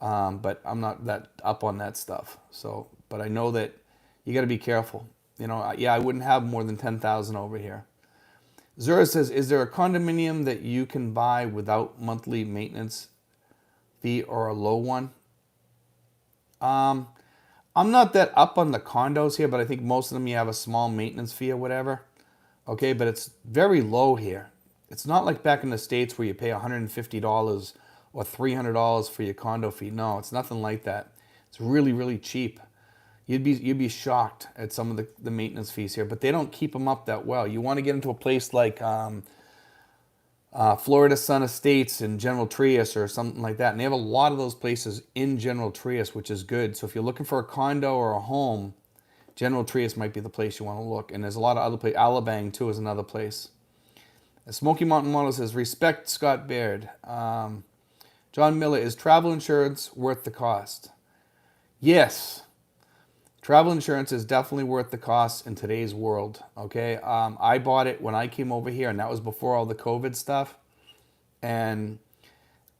But I'm not that up on that stuff. So, but I know that you got to be careful. Yeah, I wouldn't have more than 10,000 over here. Zura says, is there a condominium that you can buy without monthly maintenance fee or a low one? I'm not that up on the condos here, but I think most of them you have a small maintenance fee or whatever. Okay, but it's very low here. It's not like back in the States where you pay $150 or $300 for your condo fee. No, it's nothing like that. It's really, really cheap. You'd be shocked at some of the maintenance fees here, but they don't keep them up that well. You want to get into a place like Florida Sun Estates in General Trias or something like that, and they have a lot of those places in General Trias, which is good. So if you're looking for a condo or a home, General Trias might be the place you want to look. And there's a lot of other places. Alabang too is another place. Smoky Mountain Model says, respect Scott Baird. John Miller, is travel insurance worth the cost? Yes. Travel insurance is definitely worth the cost in today's world, okay? I bought it when I came over here, and that was before all the COVID stuff. And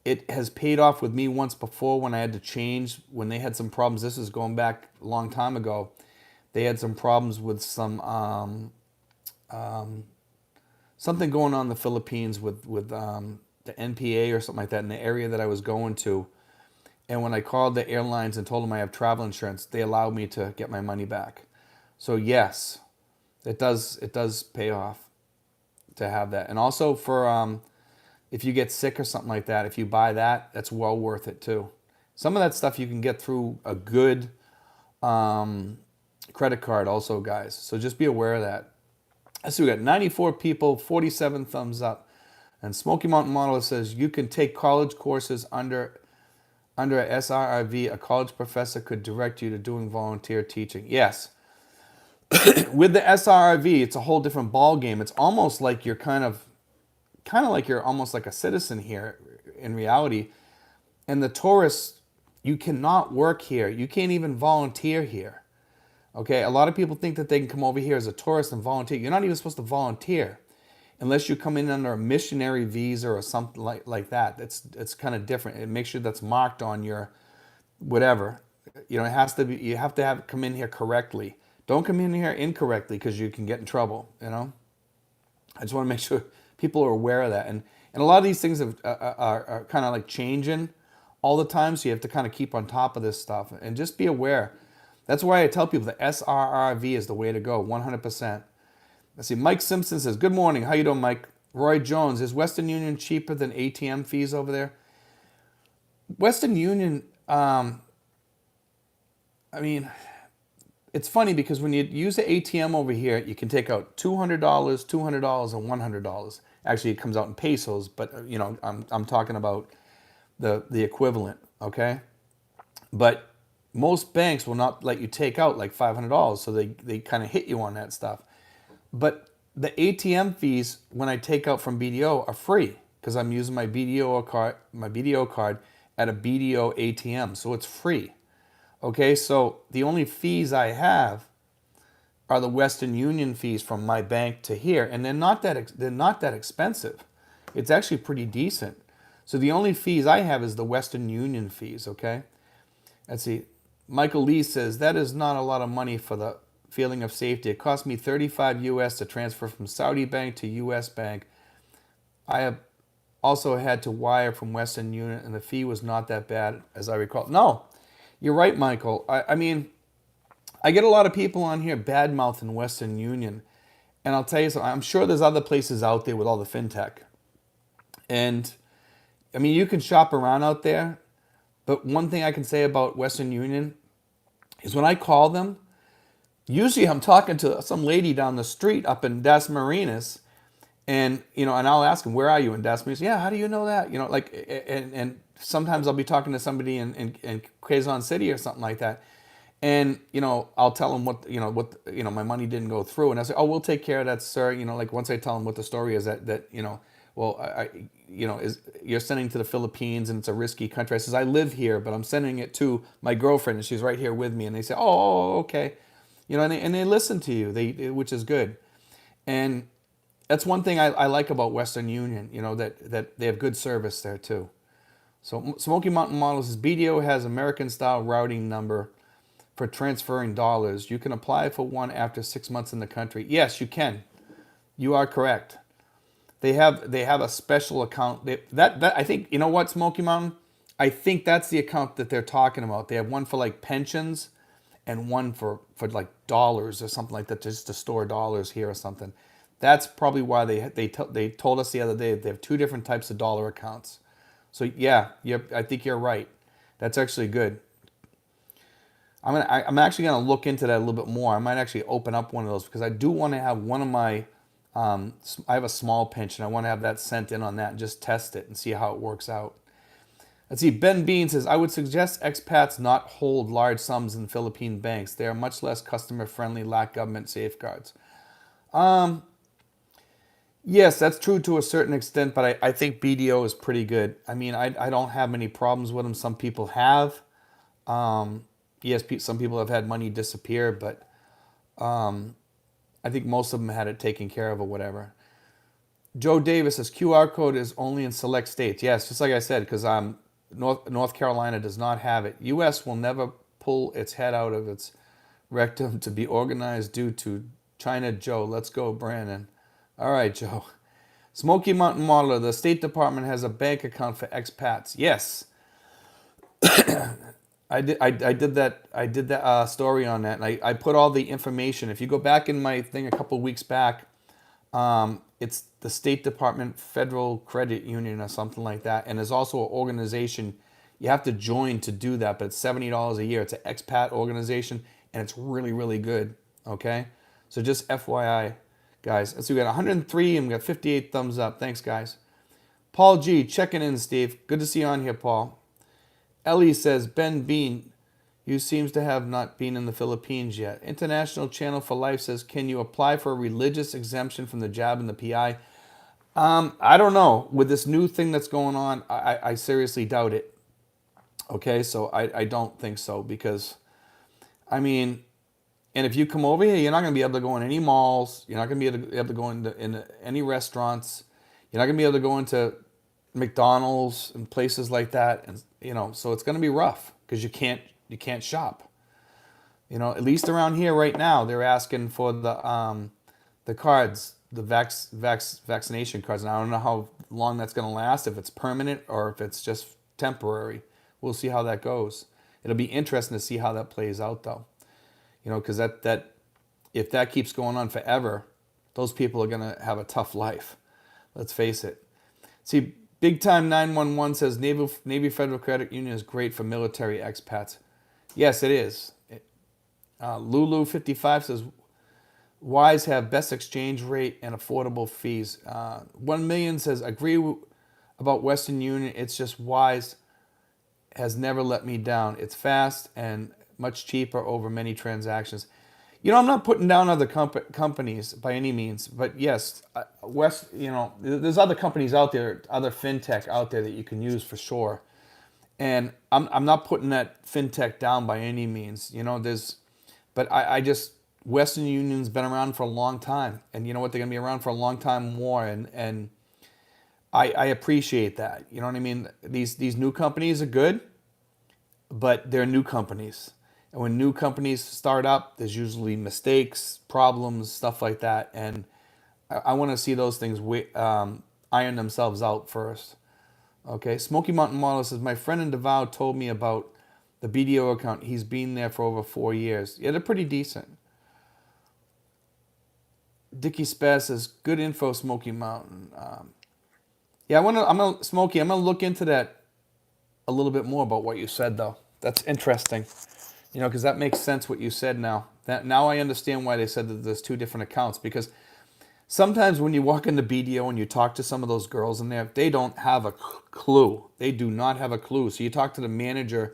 it has paid off with me once before when I had to change, when they had some problems. This is going back a long time ago. They had some problems with some something going on in the Philippines with the NPA or something like that in the area that I was going to. And when I called the airlines and told them I have travel insurance, they allowed me to get my money back. So yes, it does pay off to have that. And also for if you get sick or something like that, if you buy that, that's well worth it too. Some of that stuff you can get through a good credit card also, guys. So just be aware of that. So we got 94 people, 47 thumbs up. And Smoky Mountain Model says, you can take college courses under a SRRV. A college professor could direct you to doing volunteer teaching. Yes. With the SRRV, it's a whole different ball game. It's almost like you're kind of like you're almost like a citizen here in reality. And the tourists, you cannot work here. You can't even volunteer here. Okay, a lot of people think that they can come over here as a tourist and volunteer. You're not even supposed to volunteer unless you come in under a missionary visa or something like that. It's kind of different. It makes sure that's marked on your whatever. It has to be. You have to come in here correctly. Don't come in here incorrectly because you can get in trouble. I just want to make sure people are aware of that. And a lot of these things are kind of like changing all the time, so you have to kind of keep on top of this stuff and just be aware. That's why I tell people the SRRV is the way to go, 100%. Let's see, Mike Simpson says, good morning. How you doing, Mike? Roy Jones, is Western Union cheaper than ATM fees over there? Western Union, it's funny because when you use the ATM over here, you can take out $200, $200, and $100. Actually, it comes out in pesos, but I'm talking about the equivalent, okay? But most banks will not let you take out like $500, so they kind of hit you on that stuff. But the ATM fees when I take out from BDO are free because I'm using my BDO card at a BDO ATM, so it's free. Okay, so the only fees I have are the Western Union fees from my bank to here, and they're not that expensive. It's actually pretty decent. So the only fees I have is the Western Union fees. Okay, let's see. Michael Lee says, that is not a lot of money for the feeling of safety. It cost me $35 US to transfer from Saudi bank to US bank. I have also had to wire from Western Union, and the fee was not that bad as I recall. No, you're right, Michael. I mean, I get a lot of people on here bad-mouthing Western Union. And I'll tell you something, I'm sure there's other places out there with all the fintech. And, I mean, you can shop around out there. But one thing I can say about Western Union is when I call them, usually I'm talking to some lady down the street up in Das Marinas, and and I'll ask them, where are you in Das Marinas? Yeah, how do you know that? And sometimes I'll be talking to somebody in Quezon City or something like that, and I'll tell them what my money didn't go through, and I say, oh, we'll take care of that, sir. Like once I tell them what the story is, that well, you're sending to the Philippines and it's a risky country. I says, I live here, but I'm sending it to my girlfriend and she's right here with me. And they say, oh, okay. And they listen to you, which is good. And That's one thing I like about Western Union. That they have good service there too. So Smoky Mountain Model says BDO has American style routing number for transferring dollars. You can apply for one after 6 months in the country. Yes, you can. You are correct. They have a special account. That I think, you know what, Smoky Mountain? I think that's the account that they're talking about. They have one for like pensions and one for like dollars or something like that, just to store dollars here or something. That's probably why they told us the other day that they have two different types of dollar accounts. So yeah, I think you're right. That's actually good. I'm actually gonna look into that a little bit more. I might actually open up one of those because I do want to have one of my. I have a small pension. I want to have that sent in on that and just test it and see how it works out. Let's see. Ben Bean says, I would suggest expats not hold large sums in Philippine banks. They are much less customer friendly, lack government safeguards. Yes, that's true to a certain extent, but I think BDO is pretty good. I mean, I don't have many problems with them. Some people have. Yes, some people have had money disappear, but I think most of them had it taken care of or whatever. Joe Davis says QR code is only in select states. Yes, just like I said, because North Carolina does not have it. U.S. will never pull its head out of its rectum to be organized due to China Joe. Let's go, Brandon. All right, Joe. Smoky Mountain Modeler. The State Department has a bank account for expats. Yes, I did that story on that, and I put all the information. If you go back in my thing a couple weeks back, it's the State Department Federal Credit Union or something like that, and there's also an organization you have to join to do that, but it's $70 a year. It's an expat organization, and it's really, really good. Okay, so just FYI, guys. So we got 103 and we got 58 thumbs up. Thanks, guys. Paul G checking in, Steve. Good to see you on here, Paul. Ellie says, Ben Bean, you seems to have not been in the Philippines yet. International Channel for Life says, can you apply for a religious exemption from the JAB and the PI? I don't know. With this new thing that's going on, I seriously doubt it. Okay, so I don't think so because, I mean, and if you come over here, you're not going to be able to go in any malls. You're not going to be able to go into any restaurants. You're not going to be able to go into McDonald's and places like that, and so it's going to be rough because you can't shop. At least around here right now, they're asking for the cards, the vaccination cards, and I don't know how long that's going to last, if it's permanent or if it's just temporary. We'll see how that goes. It'll be interesting to see how that plays out, though. Because that if that keeps going on forever, those people are going to have a tough life. Let's face it. See, Big Time 911 says Navy Federal Credit Union is great for military expats. Yes, it is. Lulu 55 says Wise have best exchange rate and affordable fees. 1 million says about Western Union. It's just Wise has never let me down. It's fast and much cheaper over many transactions. I'm not putting down other companies by any means, but yes, there's other companies out there, other fintech out there that you can use for sure. And I'm not putting that fintech down by any means. But I just, Western Union's been around for a long time, and you know what, they're gonna be around for a long time more, and I appreciate that. You know what I mean? These new companies are good, but they're new companies. And when new companies start up, there's usually mistakes, problems, stuff like that. And I want to see those things iron themselves out first. Okay, Smoky Mountain Model says, my friend in Davao told me about the BDO account. He's been there for over 4 years. Yeah, they're pretty decent. Dickie Spaz says, good info, Smoky Mountain. I'm gonna look into that a little bit more about what you said, though. That's interesting. Because that makes sense what you said now. Now I understand why they said that there's two different accounts. Because sometimes when you walk into BDO and you talk to some of those girls in there, they don't have a clue. They do not have a clue. So you talk to the manager,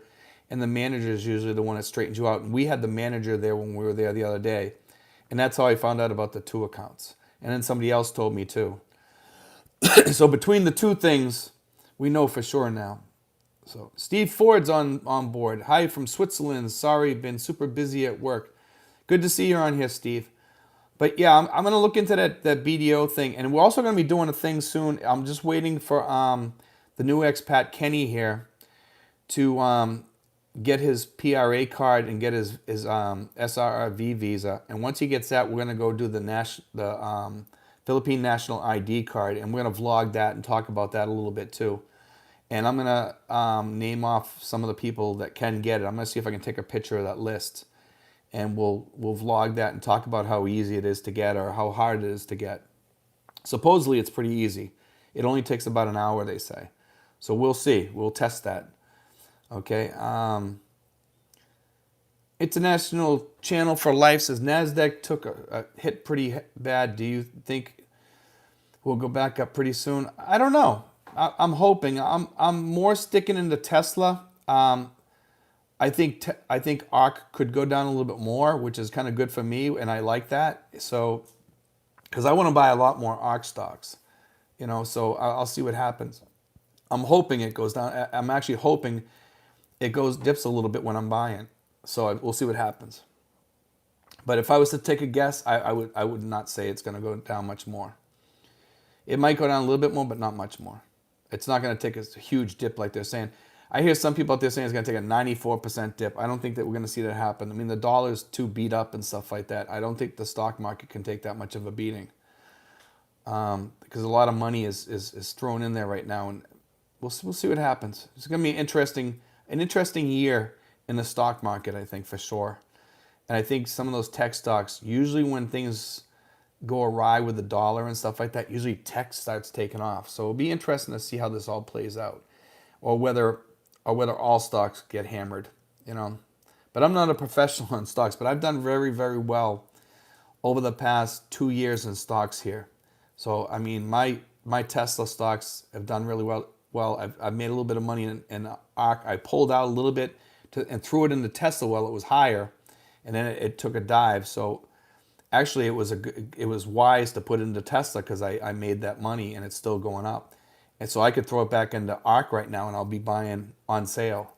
and the manager is usually the one that straightens you out. And we had the manager there when we were there the other day. And that's how I found out about the two accounts. And then somebody else told me too. So between the two things, we know for sure now. So Steve Ford's on board. Hi from Switzerland. Sorry, been super busy at work. Good to see you on here, Steve. But yeah, I'm going to look into that BDO thing, and we're also going to be doing a thing soon. I'm just waiting for the new expat Kenny here to get his PRA card and get his SRRV visa. And once he gets that, we're going to go do the Philippine National ID card, and we're going to vlog that and talk about that a little bit too. And I'm going to name off some of the people that can get it. I'm going to see if I can take a picture of that list, and we'll vlog that and talk about how easy it is to get or how hard it is to get. Supposedly it's pretty easy. It only takes about an hour, they say. So we'll see. We'll test that. Okay. International Channel for Life says NASDAQ took a hit pretty bad. Do you think we'll go back up pretty soon? I don't know. I'm hoping. I'm more sticking into Tesla. I think ARK could go down a little bit more, which is kind of good for me, and I like that. So, because I want to buy a lot more ARK stocks, So I'll see what happens. I'm hoping it goes down. I'm actually hoping it dips a little bit when I'm buying. So we'll see what happens. But if I was to take a guess, I would not say it's going to go down much more. It might go down a little bit more, but not much more. It's not going to take a huge dip like they're saying. I hear some people out there saying it's going to take a 94% dip. I don't think that we're going to see that happen. I mean, the dollar's too beat up and stuff like that. I don't think the stock market can take that much of a beating, because a lot of money is thrown in there right now, and we'll see what happens. It's going to be an interesting year in the stock market, I think, for sure. And I think some of those tech stocks, usually when things go awry with the dollar and stuff like that, usually tech starts taking off. So it'll be interesting to see how this all plays out, or whether all stocks get hammered, But I'm not a professional in stocks, but I've done very, very well over the past 2 years in stocks here. So I mean, my Tesla stocks have done really well. I've made a little bit of money in ARK. I pulled out a little bit and threw it into Tesla while it was higher, and then it took a dive. So actually, it was wise to put it into Tesla, because I made that money and it's still going up. And so I could throw it back into ARK right now, and I'll be buying on sale.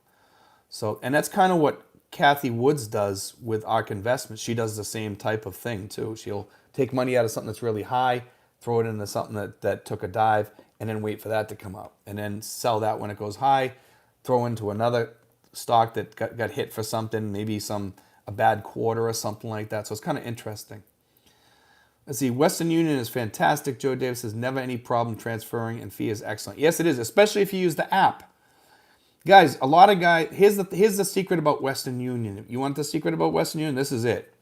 So, and that's kind of what Kathy Woods does with ARK Investments. She does the same type of thing too. She'll take money out of something that's really high, throw it into something that took a dive, and then wait for that to come up, and then sell that when it goes high, throw into another stock that got hit for something, maybe a bad quarter or something like that. So it's kind of interesting. Let's see. Western Union is fantastic. Joe Davis says never any problem transferring, and fee is excellent. Yes, it is, especially if you use the app. Guys, a lot of guys. Here's the secret about Western Union. If you want the secret about Western Union, this is it.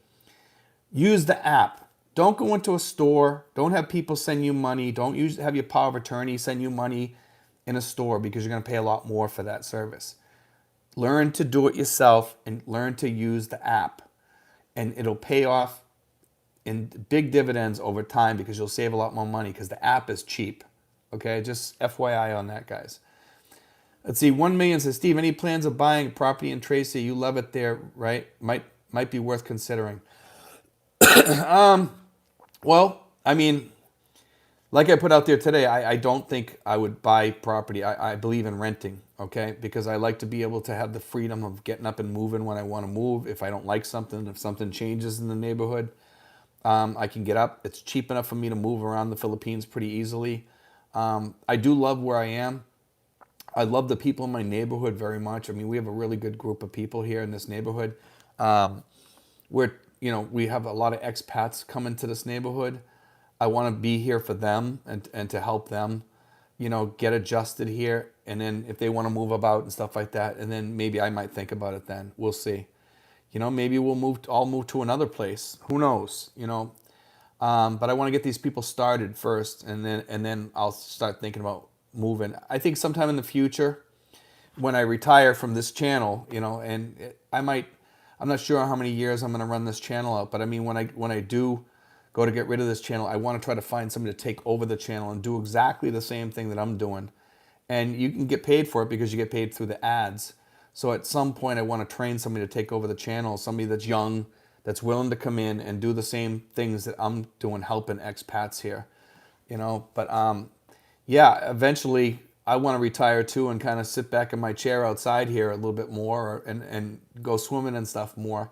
Use the app. Don't go into a store. Don't have people send you money. Don't have your power of attorney send you money in a store, because you're going to pay a lot more for that service. Learn to do it yourself and learn to use the app, and it'll pay off in big dividends over time, because you'll save a lot more money because the app is cheap. Okay, just FYI on that, guys. Let's see. 1 million says, Steve, any plans of buying property in Tracy? You love it there, right? Might be worth considering. Well, I mean, like I put out there today, I don't think I would buy property. I believe in renting, okay? Because I like to be able to have the freedom of getting up and moving when I want to move. If I don't like something, if something changes in the neighborhood, I can get up. It's cheap enough for me to move around the Philippines pretty easily. I do love where I am. I love the people in my neighborhood very much. I mean, we have a really good group of people here in this neighborhood. We have a lot of expats coming to this neighborhood. I want to be here for them and to help them, get adjusted here. And then if they want to move about and stuff like that, and then maybe I might think about it then. We'll see. Maybe I'll move to another place. Who knows? But I want to get these people started first, and then I'll start thinking about moving. I think sometime in the future, when I retire from this channel, I'm not sure how many years I'm going to run this channel out. But I mean, when I do go to get rid of this channel, I want to try to find somebody to take over the channel and do exactly the same thing that I'm doing. And you can get paid for it because you get paid through the ads. So at some point, I want to train somebody to take over the channel, somebody that's young, that's willing to come in and do the same things that I'm doing, helping expats here, But yeah, eventually I want to retire too and kind of sit back in my chair outside here a little bit more and go swimming and stuff more.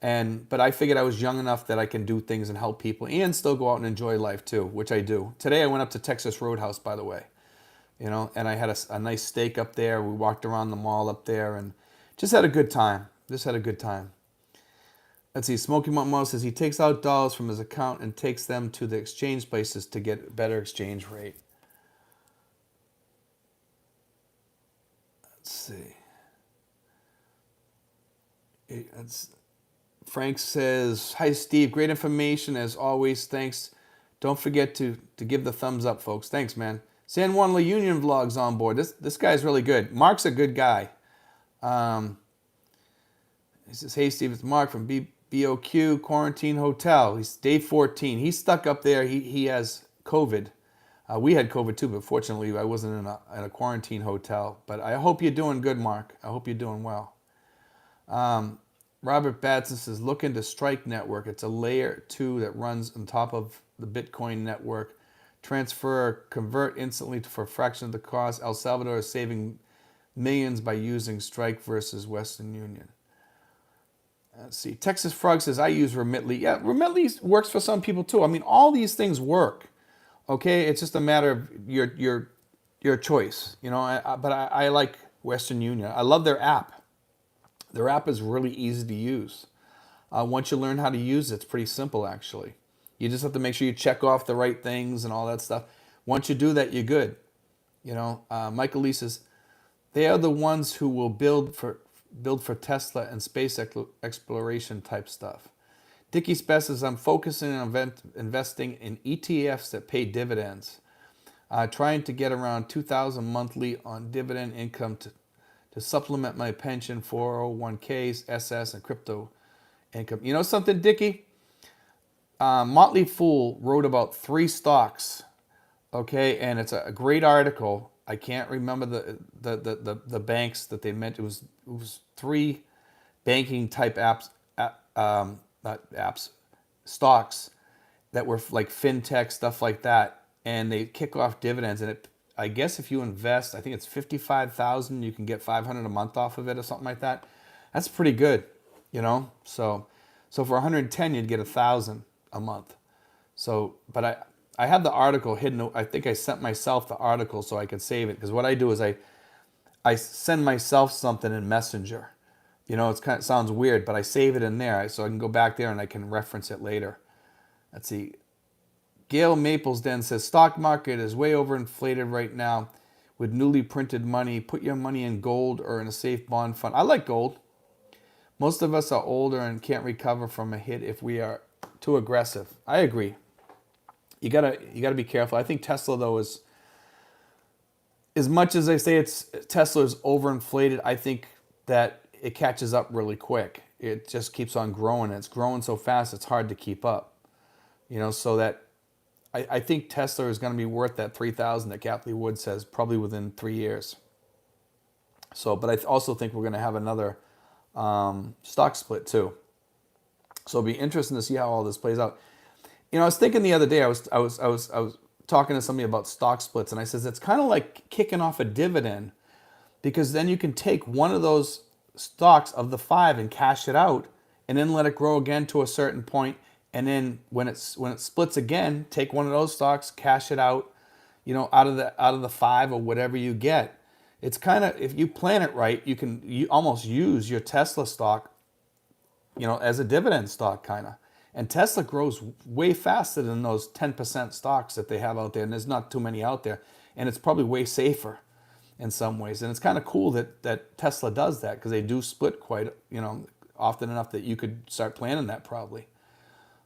But I figured I was young enough that I can do things and help people and still go out and enjoy life too, which I do. Today I went up to Texas Roadhouse, by the way, and I had a nice steak up there. We walked around the mall up there and just had a good time. Just had a good time. Let's see. Smoky Mountain says he takes out dollars from his account and takes them to the exchange places to get better exchange rate. Let's see. Frank says, "Hi Steve, great information as always. Thanks. Don't forget to give the thumbs up, folks. Thanks, man." San Juan La Union vlogs on board. This guy's really good. Mark's a good guy. He says, "Hey Steve, it's Mark from BOQ Quarantine Hotel. He's day 14. He's stuck up there. He has COVID. We had COVID too, but fortunately I wasn't in a quarantine hotel. But I hope you're doing good, Mark. I hope you're doing well." Robert Batson says, "Look into Strike Network. It's a layer 2 that runs on top of the Bitcoin network. Transfer, convert instantly for a fraction of the cost. El Salvador is saving millions by using Strike versus Western Union." Let's see. Texas Frog says, "I use Remitly." Yeah, Remitly works for some people too. I mean, all these things work. Okay, it's just a matter of your choice. But I like Western Union. I love their app. Their app is really easy to use. Once you learn how to use it, it's pretty simple, actually. You just have to make sure you check off the right things and all that stuff. Once you do that, you're good. Michael Lee says, "They are the ones who will build for Tesla and space exploration type stuff." Dickie Spess says, "I'm focusing on investing in ETFs that pay dividends. Trying to get around $2,000 monthly on dividend income to supplement my pension, 401ks, SS, and crypto income." You know something, Dickie? Motley Fool wrote about 3 stocks, okay, and it's a great article. I can't remember the banks that they meant. It was 3 banking type stocks that were like fintech stuff like that, and they kick off dividends. And I guess if you invest, I think it's 55,000, you can get 500 a month off of it or something like that. That's pretty good, So for 110, you'd get 1,000 a month. But I had the article hidden. I think I sent myself the article so I could save it, because what I do is I send myself something in Messenger. It sounds weird, but I save it in there so I can go back there and I can reference it later. Let's see. Gail Maplesden says, "Stock market is way overinflated right now with newly printed money. Put your money in gold or in a safe bond fund." I like gold. Most of us are older and can't recover from a hit if we are too aggressive. I agree. You gotta be careful. I think Tesla, though, is, as much as they say Tesla is overinflated, I think that it catches up really quick. It just keeps on growing. It's growing so fast it's hard to keep up. So that I think Tesla is going to be worth that 3,000 that Gatley Wood says probably within 3 years. But I also think we're going to have another stock split too. So it'll be interesting to see how all this plays out. I was thinking the other day, I was talking to somebody about stock splits, and I says it's kind of like kicking off a dividend, because then you can take one of those stocks of the 5 and cash it out, and then let it grow again to a certain point, and then when it splits again, take one of those stocks, cash it out, out of the 5 or whatever you get. It's kind of, if you plan it right, you almost use your Tesla stock, as a dividend stock kind of. And Tesla grows way faster than those 10% stocks that they have out there, and there's not too many out there, and it's probably way safer in some ways. And it's kind of cool that Tesla does that, because they do split quite, often enough that you could start planning that probably.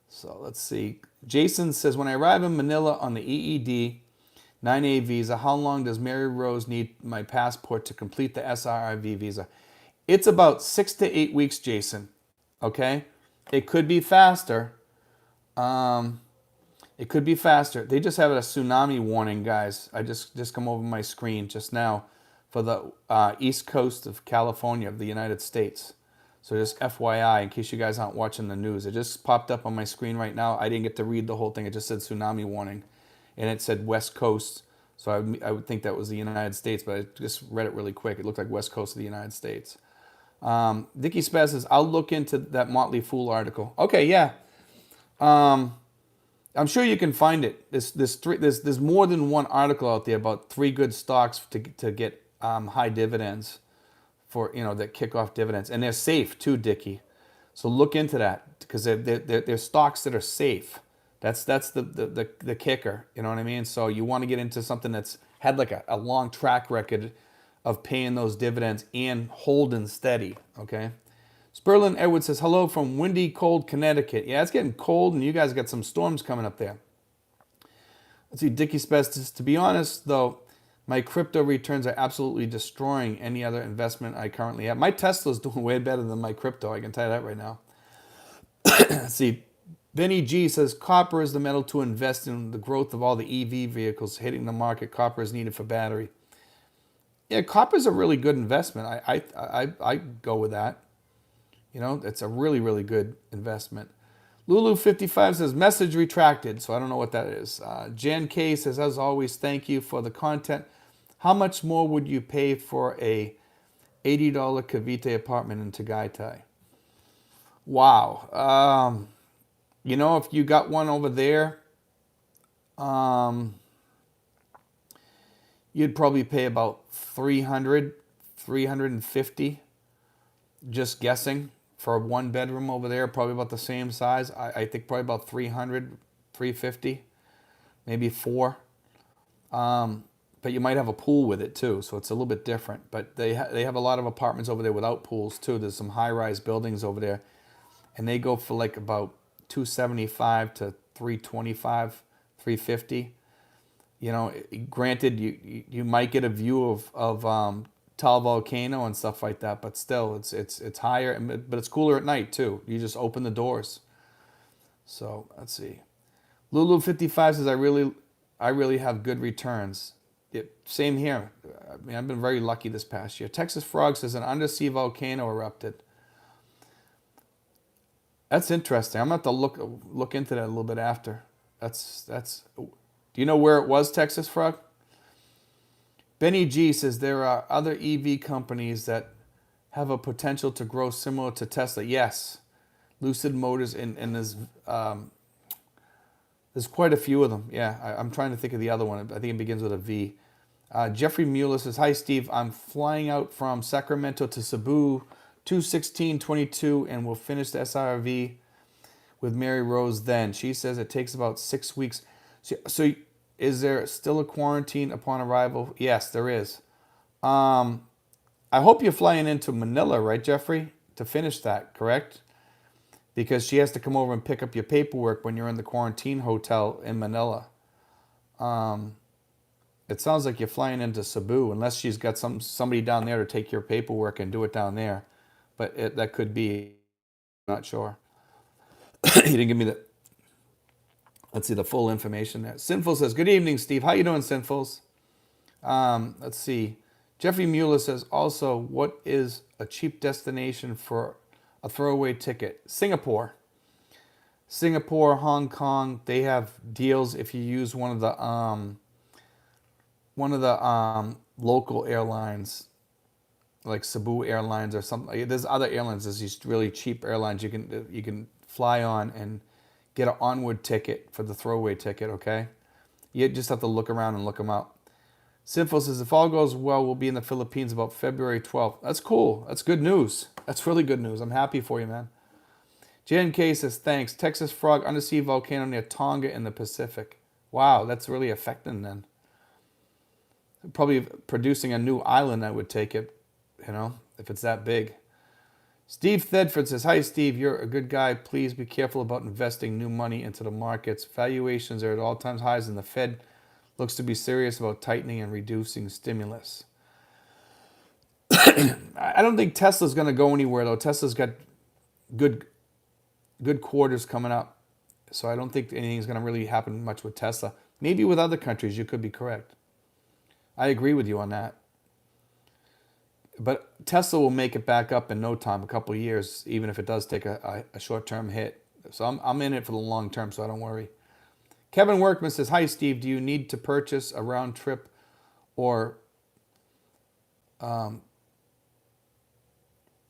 So let's see. Jason says, "When I arrive in Manila on the EED 9A visa, how long does Mary Rose need my passport to complete the SRRV visa?" It's about 6 to 8 weeks, Jason. Okay? It could be faster. It could be faster. They just have a tsunami warning, guys. I just come over my screen just now for the east coast of California of the United States. So just FYI, in case you guys aren't watching the news. It just popped up on my screen right now. I didn't get to read the whole thing. It just said tsunami warning. And it said West Coast. So I would think that was the United States, but I just read it really quick. It looked like West Coast of the United States. Dickie Spaz says, I'll look into that Motley Fool article. Okay, yeah. I'm sure you can find it. There's more than one article out there about 3 good stocks to get high dividends for, that kick off dividends, and they're safe too, Dickie. So look into that because they're stocks that are safe. That's the kicker. You know what I mean? So you want to get into something that's had like a long track record of paying those dividends and holding steady. Okay. Sperlin Edward says, hello from windy, cold Connecticut. Yeah, it's getting cold, and you guys got some storms coming up there. Let's see, Dickie's best. To be honest, though, my crypto returns are absolutely destroying any other investment I currently have. My Tesla's doing way better than my crypto. I can tell you that right now. Let's see. Benny G says, copper is the metal to invest in the growth of all the EV vehicles hitting the market. Copper is needed for battery. Yeah, copper is a really good investment. I go with that. It's a really, really good investment. Lulu55 says, message retracted. So I don't know what that is. Jan K says, as always, thank you for the content. How much more would you pay for a $80 Cavite apartment in Tagaytay? Wow. If you got one over there, you'd probably pay about 350, just guessing. For a 1-bedroom over there, probably about the same size. I think probably about 300, 350, maybe 4. But you might have a pool with it too, so it's a little bit different. But they have a lot of apartments over there without pools too. There's some high-rise buildings over there, and they go for like about 275 to 325, 350. Granted, you might get a view of Tal Volcano and stuff like that, but still, it's higher, but it's cooler at night too. You just open the doors. So let's see. Lulu55 says, I really have good returns. Same here. I mean, I've been very lucky this past year. Texas Frog says, an undersea volcano erupted. That's interesting. I'm gonna have to look into that a little bit after. Do you know where it was, Texas Frog? Benny G says, there are other EV companies that have a potential to grow similar to Tesla. Yes. Lucid Motors, and there's quite a few of them. Yeah, I'm trying to think of the other one. I think it begins with a V. Jeffrey Mueller says, hi, Steve. I'm flying out from Sacramento to Cebu 2/16/22, and we'll finish the SRRV with Mary Rose then. She says it takes about 6 weeks. So is there still a quarantine upon arrival? Yes, there is. I hope you're flying into Manila, right, Jeffrey, to finish that, correct? Because she has to come over and pick up your paperwork when you're in the quarantine hotel in Manila. It sounds like you're flying into Cebu, unless she's got somebody down there to take your paperwork and do it down there. But that could be, I'm not sure. He didn't give me the... Let's see the full information there. Sinful says, good evening, Steve. How you doing, Sinfuls? Let's see. Jeffrey Mueller says, also, what is a cheap destination for a throwaway ticket? Singapore. Singapore, Hong Kong, they have deals if you use one of the local airlines, like Cebu Airlines or something. There's other airlines. There's these really cheap airlines you can fly on and get an onward ticket for the throwaway ticket, okay? You just have to look around and look them up. Sinful says, if all goes well, we'll be in the Philippines about February 12th. That's cool. That's good news. That's really good news. I'm happy for you, man. JNK says, thanks. Texas Frog, undersea volcano near Tonga in the Pacific. Wow, that's really affecting then. Probably producing a new island, I would take it, if it's that big. Steve Thedford says, hi, Steve. You're a good guy. Please be careful about investing new money into the markets. Valuations are at all-time highs, and the Fed looks to be serious about tightening and reducing stimulus. I don't think Tesla's going to go anywhere, though. Tesla's got good quarters coming up. So I don't think anything's going to really happen much with Tesla. Maybe with other countries, you could be correct. I agree with you on that. But Tesla will make it back up in no time, a couple of years, even if it does take a short-term hit. So I'm in it for the long term, so I don't worry. Kevin Workman says, hi, Steve. Do you need to purchase a round trip or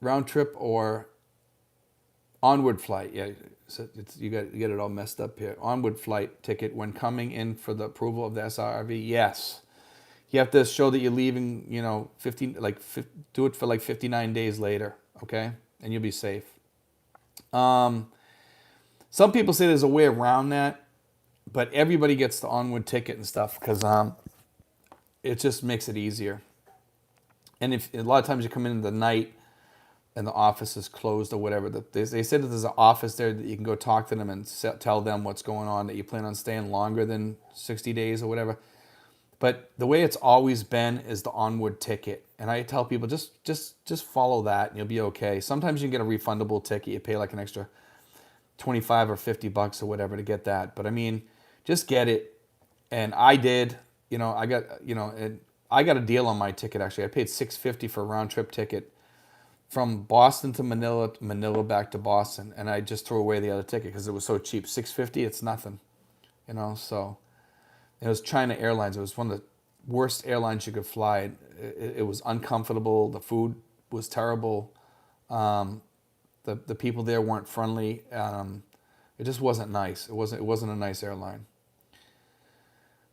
round trip or onward flight. Yeah, so you get it all messed up here. Onward flight ticket when coming in for the approval of the SRRV. Yes, you have to show that you're leaving. 15 do it for like 59 days later. Okay, and you'll be safe. Some people say there's a way around that, but everybody gets the onward ticket and stuff because it just makes it easier. And if a lot of times you come in the night and the office is closed or whatever, they said that there's an office there that you can go talk to them and tell them what's going on, that you plan on staying longer than 60 days or whatever. But the way it's always been is the onward ticket. And I tell people, just follow that and you'll be okay. Sometimes you can get a refundable ticket. You pay like an extra 25 or 50 bucks or whatever to get that. But I mean, just get it. And I did, I got a deal on my ticket actually. I paid $6.50 for a round trip ticket from Boston to Manila, Manila back to Boston, and I just threw away the other ticket because it was so cheap. $6.50, it's nothing, So it was China Airlines. It was one of the worst airlines you could fly. It was uncomfortable. The food was terrible. The people there weren't friendly. It just wasn't nice. It wasn't a nice airline.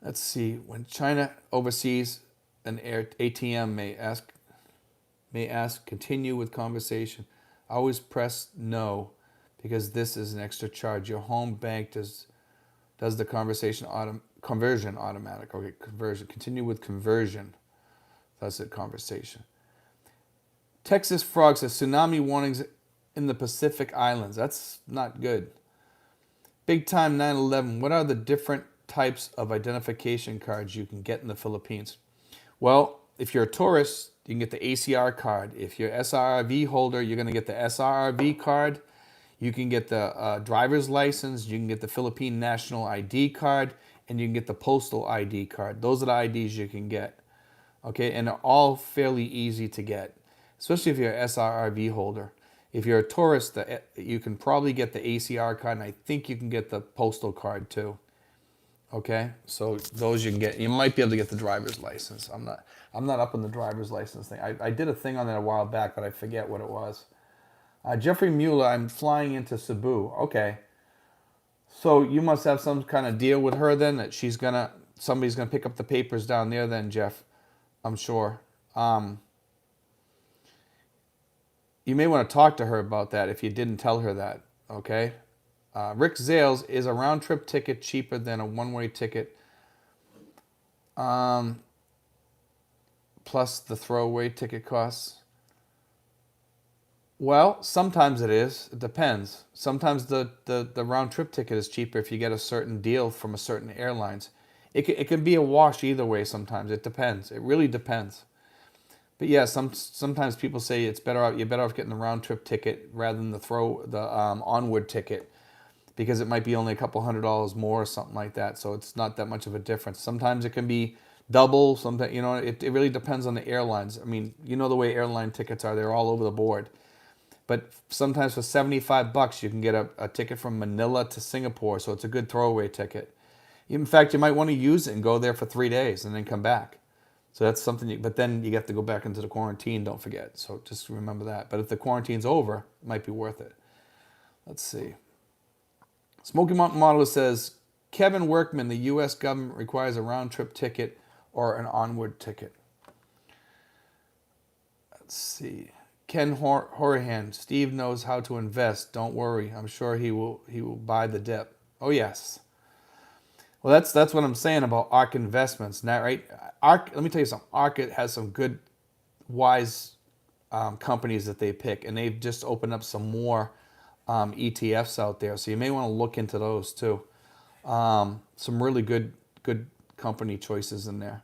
Let's see. When China oversees an ATM may ask, continue with conversation. Always press no, because this is an extra charge. Your home bank does the conversion automatic. Okay, conversion. Continue with conversion. That's it, conversation. Texas Frog says tsunami warnings in the Pacific Islands. That's not good. Big time 9/11. What are the different types of identification cards you can get in the Philippines? Well, if you're a tourist, you can get the ACR card. If you're SRRV holder, you're going to get the SRRV card. You can get the driver's license. You can get the Philippine National ID card. And you can get the postal ID card. Those are the IDs you can get. Okay, and they're all fairly easy to get, especially if you're an SRRV holder. If you're a tourist, you can probably get the ACR card, and I think you can get the postal card too. Okay, so those you can get. You might be able to get the driver's license. I'm not up on the driver's license thing. I did a thing on that a while back, but I forget what it was. Jeffrey Mueller, I'm flying into Cebu. Okay, so you must have some kind of deal with her then, that somebody's gonna pick up the papers down there then, Jeff. I'm sure. You may want to talk to her about that if you didn't tell her that. Okay. Rick Zales, is a round trip ticket cheaper than a one-way ticket? Plus the throwaway ticket costs. Well, sometimes it is. It depends. Sometimes the round trip ticket is cheaper if you get a certain deal from a certain airlines. It can be a wash either way sometimes. It depends. It really depends. But yeah, sometimes people say you're better off getting the round trip ticket rather than the onward ticket, because it might be only a couple $100 more or something like that. So it's not that much of a difference. Sometimes it can be double. Sometimes, it really depends on the airlines. I mean, the way airline tickets are, they're all over the board. But sometimes for $75, you can get a ticket from Manila to Singapore. So it's a good throwaway ticket. In fact, you might want to use it and go there for 3 days and then come back. So that's something, but then you have to go back into the quarantine, don't forget. So just remember that. But if the quarantine's over, it might be worth it. Let's see. Smoky Mountain Model says, Kevin Workman, the U.S. government requires a round-trip ticket or an onward ticket. Let's see. Ken Horahan, Steve knows how to invest. Don't worry. I'm sure he will buy the dip. Oh, yes. Well, that's what I'm saying about ARK Investments. Now, right? ARK, let me tell you something. ARK has some good, wise companies that they pick, and they've just opened up some more ETFs out there. So you may want to look into those too. Some really good company choices in there.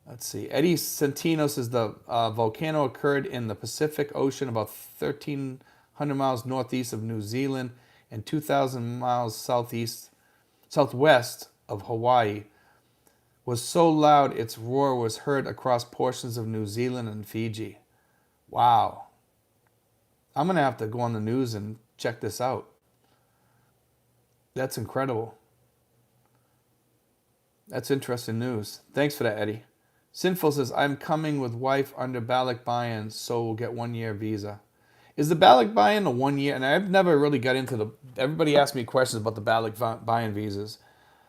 Let's see. Eddie Centino says the volcano occurred in the Pacific Ocean about 1,300 miles northeast of New Zealand and 2,000 miles southwest of Hawaii. Was so loud its roar was heard across portions of New Zealand and Fiji. Wow. I'm going to have to go on the news and check this out. That's incredible. That's interesting news. Thanks for that, Eddie. Sinful says, I'm coming with wife under Balik buy-in, so we'll get 1 year visa. Is the ballot buy-in a 1 year? And I've never really got into the. Everybody asks me questions about the ballot buy-in visas.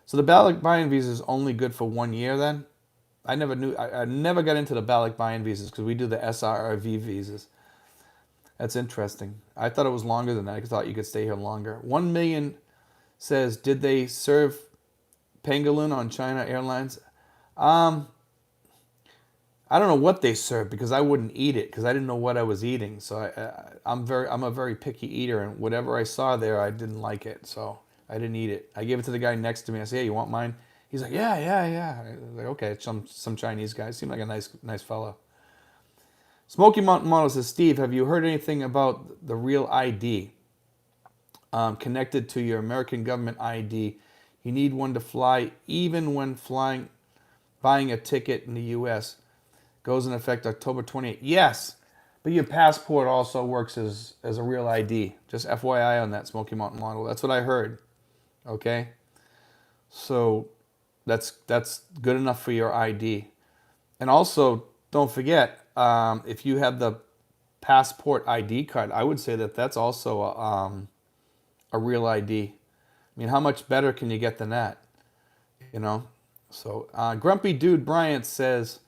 So the ballot buy-in visa is only good for 1 year then? I never knew. I never got into the ballot buy-in visas because we do the SRRV visas. That's interesting. I thought it was longer than that. I thought you could stay here longer. 1 million says, did they serve pangolin on China Airlines? Um, I don't know what they served because I wouldn't eat it because I didn't know what I was eating. So I'm a very picky eater, and whatever I saw there, I didn't like it. So I didn't eat it. I gave it to the guy next to me. I said, "Hey, you want mine?" He's like, "Yeah, yeah, yeah." I was like, "Okay." Some Chinese guy seemed like a nice fellow. Smoky Mountain Model says, "Steve, have you heard anything about the real ID connected to your American government ID? You need one to fly, even when buying a ticket in the U.S. Goes in effect October 28th. Yes, but your passport also works as a real ID. Just FYI on that Smoky Mountain Model. That's what I heard. Okay, so that's good enough for your ID. And also, don't forget, if you have the passport ID card, I would say that that's also a real ID. I mean, how much better can you get than that? You know? So, Grumpy Dude Bryant says,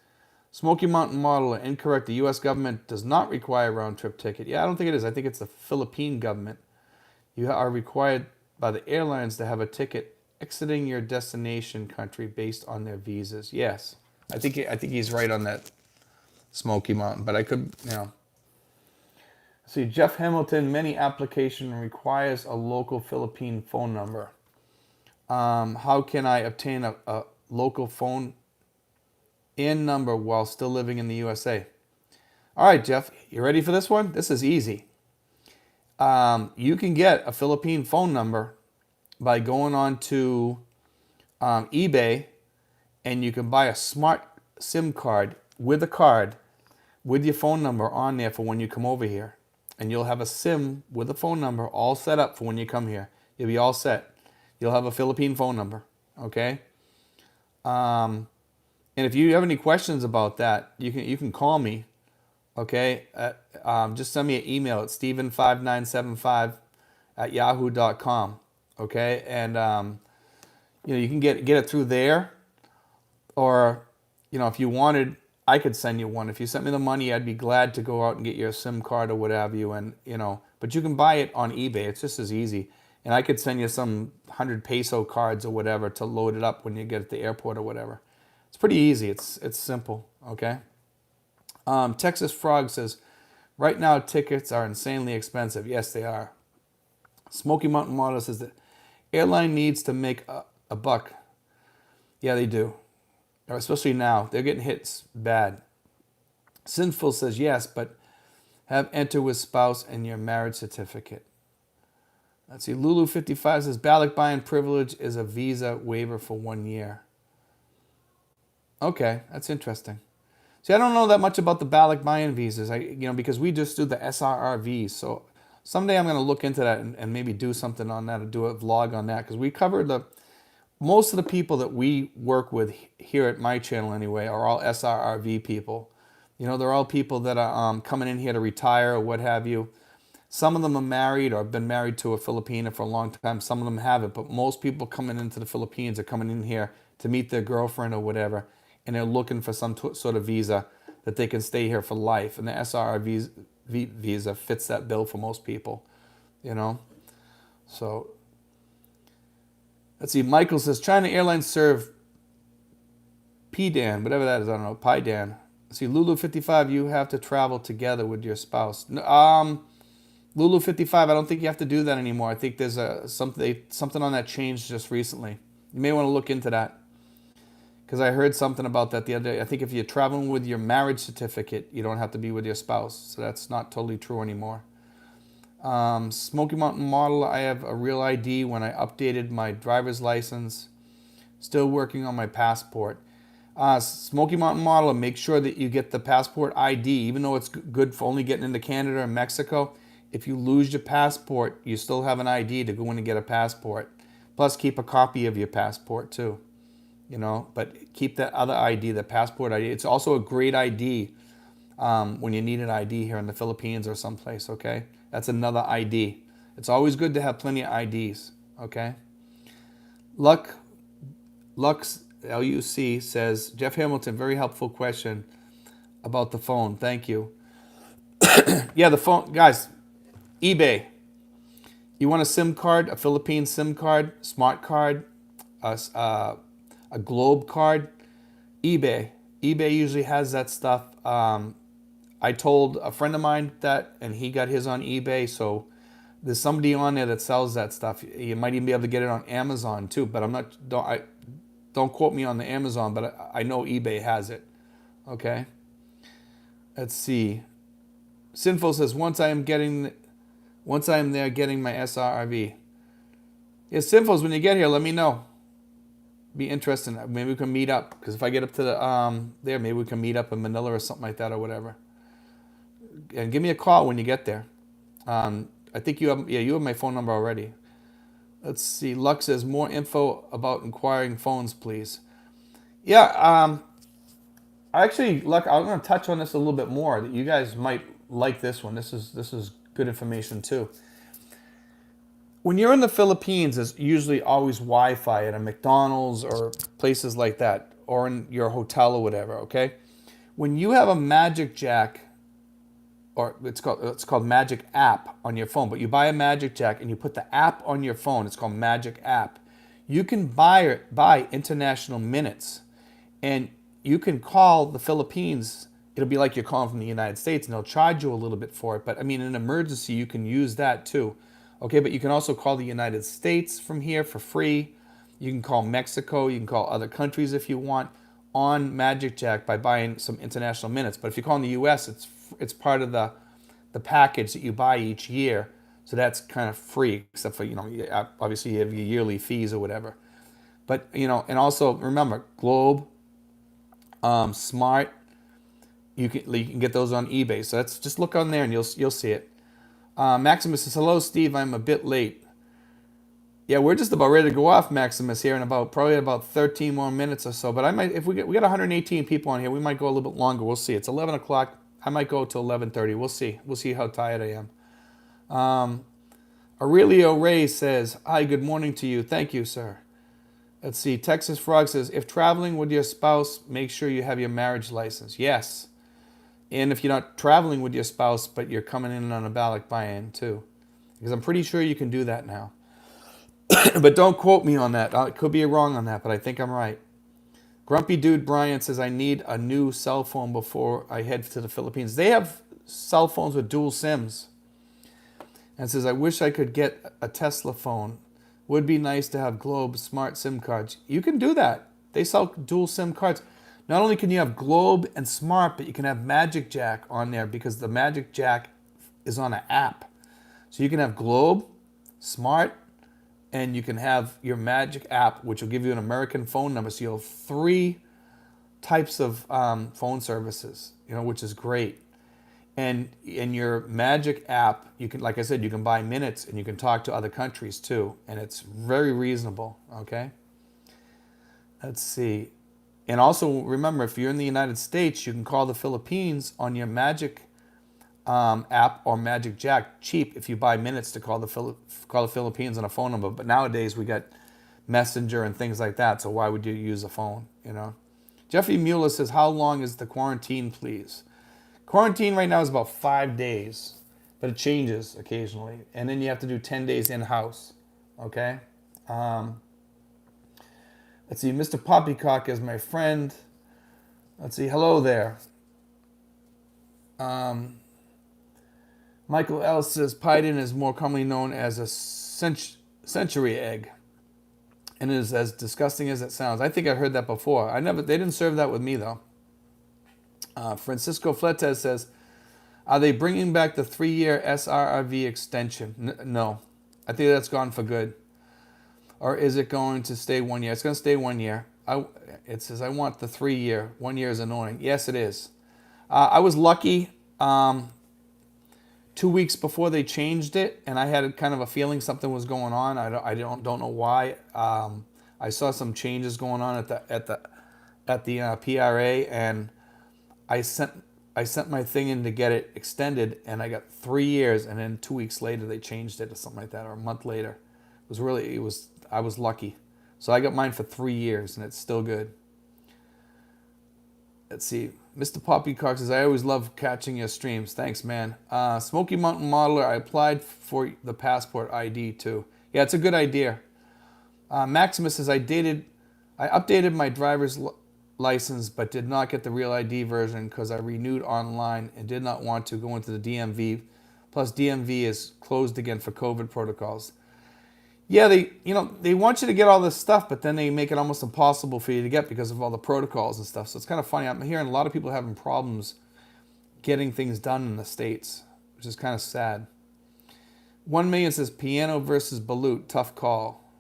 Smoky Mountain Model, incorrect. The U.S. government does not require a round-trip ticket. Yeah, I don't think it is. I think it's the Philippine government. You are required by the airlines to have a ticket exiting your destination country based on their visas. Yes, I think he's right on that, Smoky Mountain. But I could, See, Jeff Hamilton, many application requires a local Philippine phone number. How can I obtain a local phone and number while still living in the USA? All right, Jeff, you ready for this one? This is easy. You can get a Philippine phone number by going on to eBay, and you can buy a smart SIM card with a card with your phone number on there for when you come over here. And you'll have a SIM with a phone number all set up for when you come here. You'll be all set. You'll have a Philippine phone number, okay? And if you have any questions about that, you can call me, okay? Just send me an email at steven5975@yahoo.com, okay? And you can get it through there, or if you wanted, I could send you one. If you sent me the money, I'd be glad to go out and get your SIM card or what have you. And but you can buy it on eBay. It's just as easy. And I could send you some 100 peso cards or whatever to load it up when you get at the airport or whatever. It's pretty easy. It's simple. Okay. Texas Frog says, right now tickets are insanely expensive. Yes, they are. Smoky Mountain Model says that airline needs to make a buck. Yeah, they do. Especially now. They're getting hit bad. Sinful says yes, but have enter with spouse and your marriage certificate. Let's see. Lulu55 says ballot buy-in privilege is a visa waiver for 1 year. Okay, that's interesting. See, I don't know that much about the ballot buy-in visas, because we just do the SRRVs. So someday I'm going to look into that and maybe do something on that or do a vlog on that, because we covered most of the people that we work with here at my channel anyway are all SRRV people. They're all people that are coming in here to retire or what have you. Some of them are married or have been married to a Filipina for a long time. Some of them haven't, but most people coming into the Philippines are coming in here to meet their girlfriend or whatever, and they're looking for some sort of visa that they can stay here for life. And the SRRV visa fits that bill for most people, So, let's see. Michael says, China Airlines serve PDAN, whatever that is, I don't know, PIDAN. See, Lulu55, you have to travel together with your spouse. Lulu55, I don't think you have to do that anymore. I think there's something on that changed just recently. You may want to look into that, because I heard something about that the other day. I think if you're traveling with your marriage certificate, you don't have to be with your spouse. So that's not totally true anymore. Smoky Mountain Model, I have a real ID when I updated my driver's license. Still working on my passport. Smoky Mountain Model, make sure that you get the passport ID, even though it's good for only getting into Canada and Mexico. If you lose your passport, you still have an ID to go in and get a passport. Plus, keep a copy of your passport too. But keep that other ID, the passport ID. It's also a great ID when you need an ID here in the Philippines or someplace, okay? That's another ID. It's always good to have plenty of IDs, okay? Lux, LUC says, Jeff Hamilton, very helpful question about the phone. Thank you. Yeah, the phone, guys, eBay. You want a SIM card, a Philippine SIM card, smart card, a Globe card, eBay. eBay usually has that stuff. I told a friend of mine that, and he got his on eBay. So there's somebody on there that sells that stuff. You might even be able to get it on Amazon too. But don't quote me on the Amazon, but I know eBay has it. Okay. Let's see. Sinful says once I am there getting my SRRV. Yeah, Sinfuls, when you get here, let me know. Be interesting. Maybe we can meet up. Because if I get up to the there, maybe we can meet up in Manila or something like that or whatever. And give me a call when you get there. I think you have my phone number already. Let's see. Lux says more info about inquiring phones, please. Yeah. Actually, Luck, I'm going to touch on this a little bit more. That you guys might like this one. This is good information too. When you're in the Philippines, there's usually always Wi-Fi at a McDonald's or places like that, or in your hotel or whatever. Okay, when you have a Magic Jack, or it's called Magic App on your phone, but you buy a Magic Jack and you put the app on your phone. It's called Magic App. You can buy international minutes, and you can call the Philippines. It'll be like you're calling from the United States, and they'll charge you a little bit for it. But I mean, in an emergency, you can use that too. Okay, but you can also call the United States from here for free. You can call Mexico. You can call other countries if you want on Magic Jack by buying some international minutes. But if you call in the U.S., it's part of the package that you buy each year. So that's kind of free, except for, obviously you have your yearly fees or whatever. But, and also remember, Globe, Smart, you can get those on eBay. So that's just look on there and you'll see it. Maximus says, hello, Steve. I'm a bit late. Yeah, we're just about ready to go off, Maximus, here in probably about 13 more minutes or so. But I might, if we got 118 people on here, we might go a little bit longer. We'll see. It's 11 o'clock. I might go to 11:30. We'll see. We'll see how tired I am. Aurelio Ray says, hi, good morning to you. Thank you, sir. Let's see. Texas Frog says, if traveling with your spouse, make sure you have your marriage license. Yes. And if you're not traveling with your spouse, but you're coming in on a ballot buy-in too. Because I'm pretty sure you can do that now. But don't quote me on that. I could be wrong on that, but I think I'm right. Grumpy Dude Brian says, I need a new cell phone before I head to the Philippines. They have cell phones with dual SIMs. And says, I wish I could get a Tesla phone. Would be nice to have Globe smart SIM cards. You can do that. They sell dual SIM cards. Not only can you have Globe and Smart, but you can have Magic Jack on there because the Magic Jack is on an app. So you can have Globe, Smart, and you can have your Magic app, which will give you an American phone number. So you'll have 3 types of phone services, which is great. And in your Magic app, you can, like I said, you can buy minutes and you can talk to other countries too. And it's very reasonable, okay? Let's see. And also remember, if you're in the United States, you can call the Philippines on your Magic app or Magic Jack cheap if you buy minutes to call the Philippines on a phone number. But nowadays we got Messenger and things like that. So why would you use a phone? Jeffrey Mueller says, how long is the quarantine, please? Quarantine right now is about 5 days, but it changes occasionally. And then you have to do 10 days in-house. Okay. Let's see, Mr. Poppycock is my friend. Let's see, hello there. Michael L. says, Python is more commonly known as a century egg and is as disgusting as it sounds. I think I heard that before. They didn't serve that with me, though. Francisco Fletes says, are they bringing back the 3-year SRRV extension? No, I think that's gone for good. Or is it going to stay 1 year? It's going to stay 1 year. It says, I want the 3-year. 1 year is annoying. Yes, it is. I was lucky 2 weeks before they changed it, and I had kind of a feeling something was going on. I don't know why. I saw some changes going on at the PRA, and I I sent my thing in to get it extended, and I got 3 years, and then 2 weeks later they changed it or something like that, or a month later. I was lucky. So I got mine for 3 years, and it's still good. Let's see. Mr. Poppycock says, I always love catching your streams. Thanks, man. Smoky Mountain Modeler, I applied for the passport ID too. Yeah, it's a good idea. Maximus says, I updated my driver's license, but did not get the real ID version because I renewed online and did not want to go into the DMV. Plus, DMV is closed again for COVID protocols. Yeah, they want you to get all this stuff, but then they make it almost impossible for you to get because of all the protocols and stuff. So it's kind of funny. I'm hearing a lot of people having problems getting things done in the States, which is kind of sad. 1 million says piano versus balut, tough call.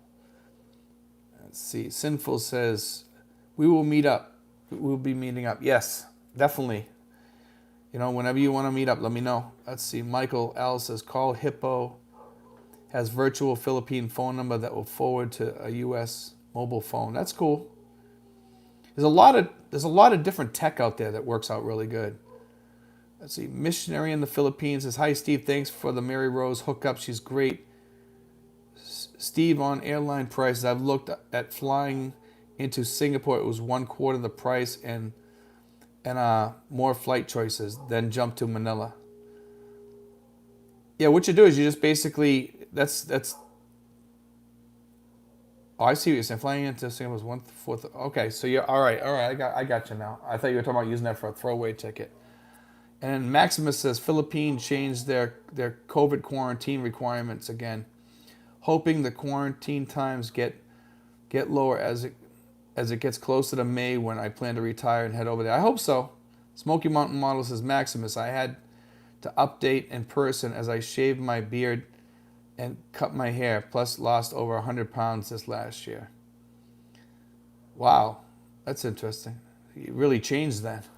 Let's see. Sinful says, we will meet up. We'll be meeting up. Yes, definitely. Whenever you want to meet up, let me know. Let's see. Michael L says, call Hippo. Has virtual Philippine phone number that will forward to a U.S. mobile phone. That's cool. There's a lot of different tech out there that works out really good. Let's see. Missionary in the Philippines says, hi, Steve. Thanks for the Mary Rose hookup. She's great. Steve, on airline prices, I've looked at flying into Singapore. It was 1/4 the price and more flight choices. Then jump to Manila. Yeah, what you do is you just basically that's. Oh, I see what you're saying. Flying into Singapore was 1/4. Okay, so you're all right. All right, I got you now. I thought you were talking about using that for a throwaway ticket. And Maximus says Philippines changed their COVID quarantine requirements again, hoping the quarantine times get lower as it gets closer to May when I plan to retire and head over there. I hope so. Smoky Mountain Model says Maximus, I had to update in person as I shaved my beard and cut my hair, plus lost over 100 pounds this last year. Wow, that's interesting. You really changed that.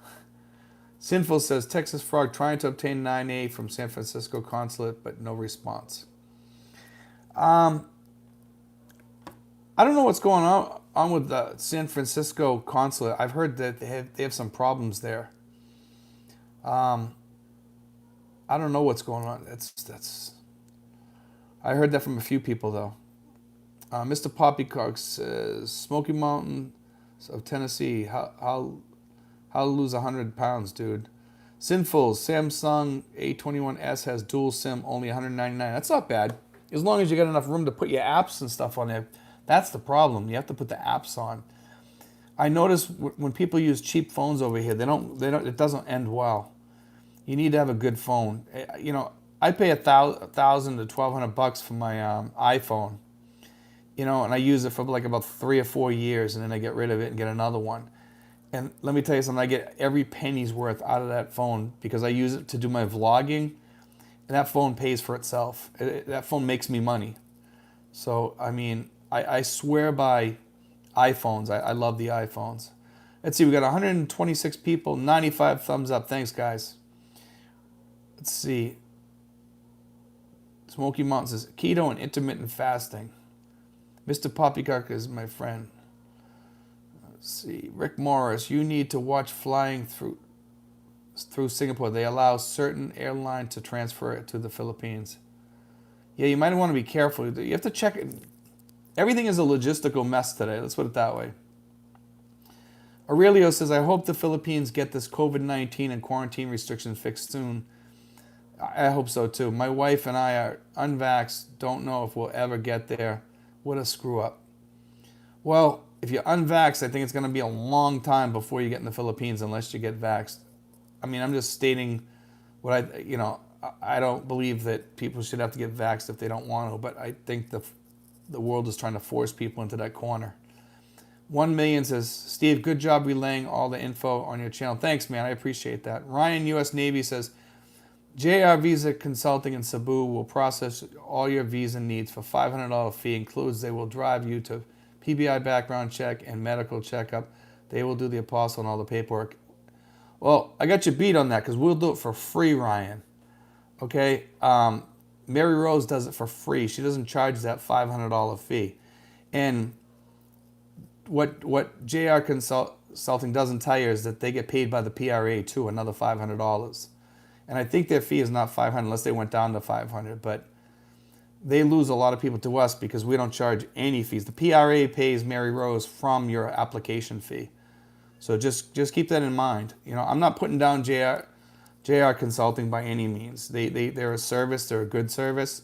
Sinful says, Texas Frog trying to obtain 9A from San Francisco consulate, but no response. I don't know what's going on with the San Francisco consulate. I've heard that they have some problems there. I don't know what's going on. I heard that from a few people though. Mr. Poppycock says, Smoky Mountains of Tennessee, how lose 100 pounds, dude? Sinful, Samsung A21s has dual SIM, only $199. That's not bad. As long as you got enough room to put your apps and stuff on there. That's the problem. You have to put the apps on. I notice when people use cheap phones over here, it doesn't end well. You need to have a good phone. I pay $1,000 to $1,200 for my iPhone, and I use it for like about 3 or 4 years, and then I get rid of it and get another one. And let me tell you something, I get every penny's worth out of that phone because I use it to do my vlogging, and that phone pays for itself. That phone makes me money. So, I swear by iPhones. I love the iPhones. Let's see, we got 126 people, 95 thumbs up. Thanks, guys. Let's see. Smoky Mountain says, keto and intermittent fasting. Mr. Poppycock is my friend. Let's see. Rick Morris, you need to watch flying through Singapore. They allow certain airline to transfer it to the Philippines. Yeah, you might want to be careful. You have to check it. Everything is a logistical mess today. Let's put it that way. Aurelio says, I hope the Philippines get this COVID-19 and quarantine restrictions fixed soon. I hope so too. My wife and I are unvaxxed. Don't know if we'll ever get there. What a screw up. Well, if you're unvaxxed, I think it's going to be a long time before you get in the Philippines unless you get vaxxed. I'm just stating what I don't believe that people should have to get vaxxed if they don't want to, but I think the world is trying to force people into that corner. 1 million says, Steve, good job relaying all the info on your channel. Thanks, man. I appreciate that. Ryan, U.S. Navy says, JR Visa Consulting in Cebu will process all your visa needs for $500 fee. Includes they will drive you to PBI background check and medical checkup. They will do the apostle and all the paperwork. Well, I got you beat on that because we'll do it for free, Ryan. Okay? Mary Rose does it for free. She doesn't charge that $500 fee. And what JR Consulting doesn't tell you is that they get paid by the PRA too, another $500. And I think their fee is not 500 unless they went down to 500, but they lose a lot of people to us because we don't charge any fees. The PRA pays Mary Rose from your application fee. So just keep that in mind. You know, I'm not putting down JR Consulting by any means. They're a service, they're a good service.